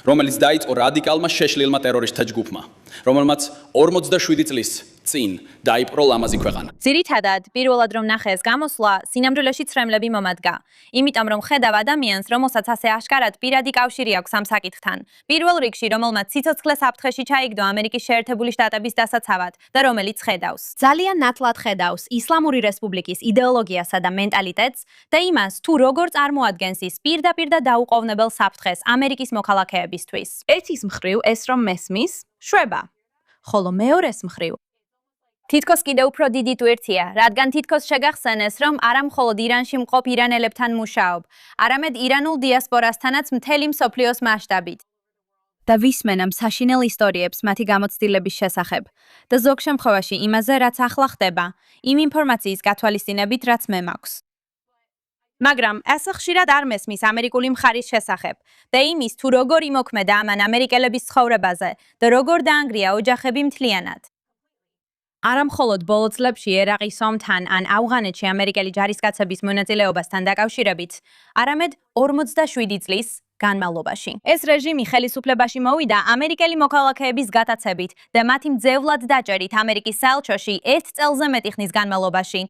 [SPEAKER 17] რომელიც დაიწყო რადიკალმა შეშლილმა ტერორისტთა ჯგუფმა, რომელმაც 47 წლის წინ დაიპყრო ლამაზი ქვეყანა.
[SPEAKER 1] ძირითადად, პირველად რომ ნახე ეს გამოსვლა, სინამდვილეში ცრემლები მომადგა. იმიტომ რომ ხედავ ადამიანს, რომელსაც ასე აშკარად პირადი კავშირი აქვს ამ საკითხთან. პირველ რიგში, რომელმაც სიცოცხლე საფრთხეში ჩაიგდო ამერიკის შეერთებული შტატების დასაცავად და რომელიც ხედავს. ძალიან ნათლად ხედავს ისლამური რესპუბლიკის იდეოლოგიასა და მენტალიტეტს და იმას, თუ როგორ წარმოადგენს ის პირდაპირ და დაუყოვნებელ საფრთხეს ამერიკის მოქალაქეებისთვის. ერთის მხრივ ეს რომ მესმის, შვება. ხოლო მეორეს მხრივ თითქოს კიდე უფრო დიდი ტვირთია, რადგან თითქოს შეგახსენეს, რომ არა მხოლოდ ირანში მყოფ ირანელებთან მუშაობ, არამედ ირანულ დიასპორასთანაც მთელი მსოფლიოს მასშტაბით. და ვისმენამ საშინელ ისტორიებს მათი გამოცდილების შესახებ და ზოგ შემთხვევაში იმაზე, რაც ახლა ხდება, იმ ინფორმაციის გათვალისწინებით, რაც მე მაქვს. მაგრამ ასე ხშირად არ მესმის ამერიკული მხარის შესახებ და იმის, თუ როგორ იმოქმედა ამან ამერიკელების ცხოვრებაზე და როგორ დაანგრია ოჯახები მთლიანად. არა მხოლოდ ბოლო წლებში ერაყის ომთან ან ავღანეთში ამერიკელი ჯარისკაცების მონაწილეობასთან დაკავშირებით, არამედ 47 წლის განმავლობაში. ეს რეჟიმი ხელისუფლებაში მოვიდა ამერიკელი მოქალაქეების გატაცებით და მათი მძევლად დაჭერით ამერიკის საელჩოში 1 წელზე მეტი ხნის განმავლობაში.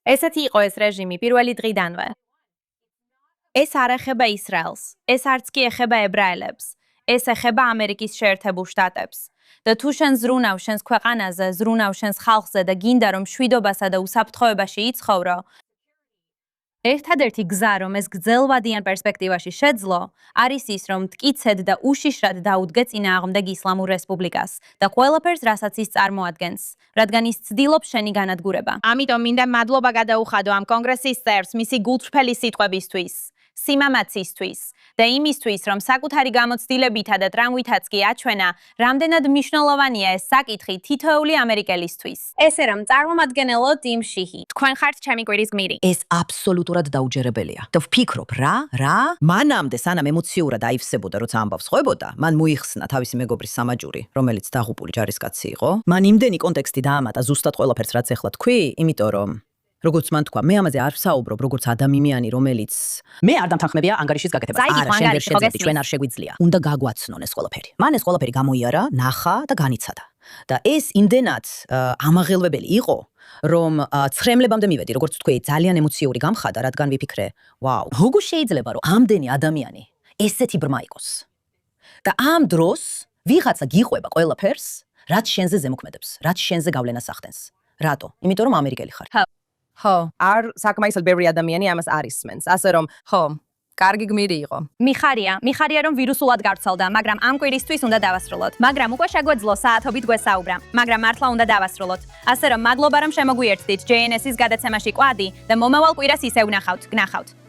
[SPEAKER 1] ესეთი იყო ეს რეჟიმი პირველი დღიდანვე. ეს არ ეხება ისრაელს, ეს არც კი ეხება ებრაელებს, ეს ეხება ამერიკის შეერთებულ შტატებს. და თუ შენ ზრუნავ შენს ქვეყანაზე, ზრუნავ შენს ხალხზე და გინდა რომ მშვიდობასა და უსაფრთხოებაში იცხოვრო, ერთადერთი გზა რომ ეს გრძელვადიან პერსპექტივაში შეძლო, არის ის რომ მტკიცედ და უშიშრად დაუდგე წინააღმდეგ ისლამურ რესპუბლიკას და ყველაფერს, რასაც ის წარმოადგენს, რადგან ის ცდილობს შენი განადგურება. ამიტომ მინდა მადლობა გადაუხადო ამ კონგრესის წევრს მისი გულწრფელი სიტყვებისთვის. სიმამაცისთვის და იმისთვის, რომ საკუთარი გამოცდილებითა და ტრამვითაც კი აჩვენა, რამდენად მნიშვნელოვანია ეს საკითხი თითოეული ამერიკელისთვის.
[SPEAKER 18] ესე რომ წარმომადგენელო ტიმ შიჰი, თქვენ ხართ ჩემი კვირის გმირი.
[SPEAKER 2] ეს აბსოლუტურად დაუჯერებელია. და ვფიქრობ, რა? მანამდე სანამ ემოციურად აივსებოდა, როცა ამბავს ხვებოდა, მან მოიხსნა თავისი მეგობრის სამაჯური, რომელიც დაღუპული ჯარისკაცი იყო. მან იმდენი კონტექსტი დაამატა ზუსტად ყველაფერს, რაც ეხლა თქვი, იმიტომ რომ როგორც მან თქვა, მე ამაზე არ ვსაუბრობ, როგორც ადამიანი, რომელიც მე არ დამთანხმებია ანგარიშის გაკეთებას. შენ ვერ შეძლებდი, ჩვენ არ შეგვიძლია. უნდა გაგვაცნონ ეს ყველაფერი. მან ეს ყველაფერი გამოიარა, ნახა და განიცადა. და ეს იმდენად ამაღელვებელი იყო, რომ ცრემლებამდე მივედი, როგორც თქვი, ძალიან ემოციური გამხადა, რადგან ვიფიქრე, ვაუ, როგორ შეიძლება, რომ ამდენი ადამიანი ესეთი ბრმა იყოს. და ამ დროს ვიღაცა გიყვება ყველაფერს, რაც შენზე ზემოქმედებს, რაც შენზე გავლენას ახდენს. რატო? იმიტომ რომ ამერიკელი ხარ.
[SPEAKER 3] ხო, არ საკმაოდ ბევრი ადამიანი ამას არ ისმენს. ასე რომ, ხო, კარგი გმირი იყო.
[SPEAKER 1] მიხარია რომ ვირუსულად გავრცელდა, მაგრამ ამ კვირისთვის უნდა დავასრულოთ. მაგრამ უკვე შეგვეძლო საათობით გვესაუბრა, მაგრამ მართლა უნდა დავასრულოთ. ასე რომ, მადლობა რომ შემოგვიერთდით JNS-ის გადაცემაში კვადი და მომავალ კვირას ისევ ვნახავთ.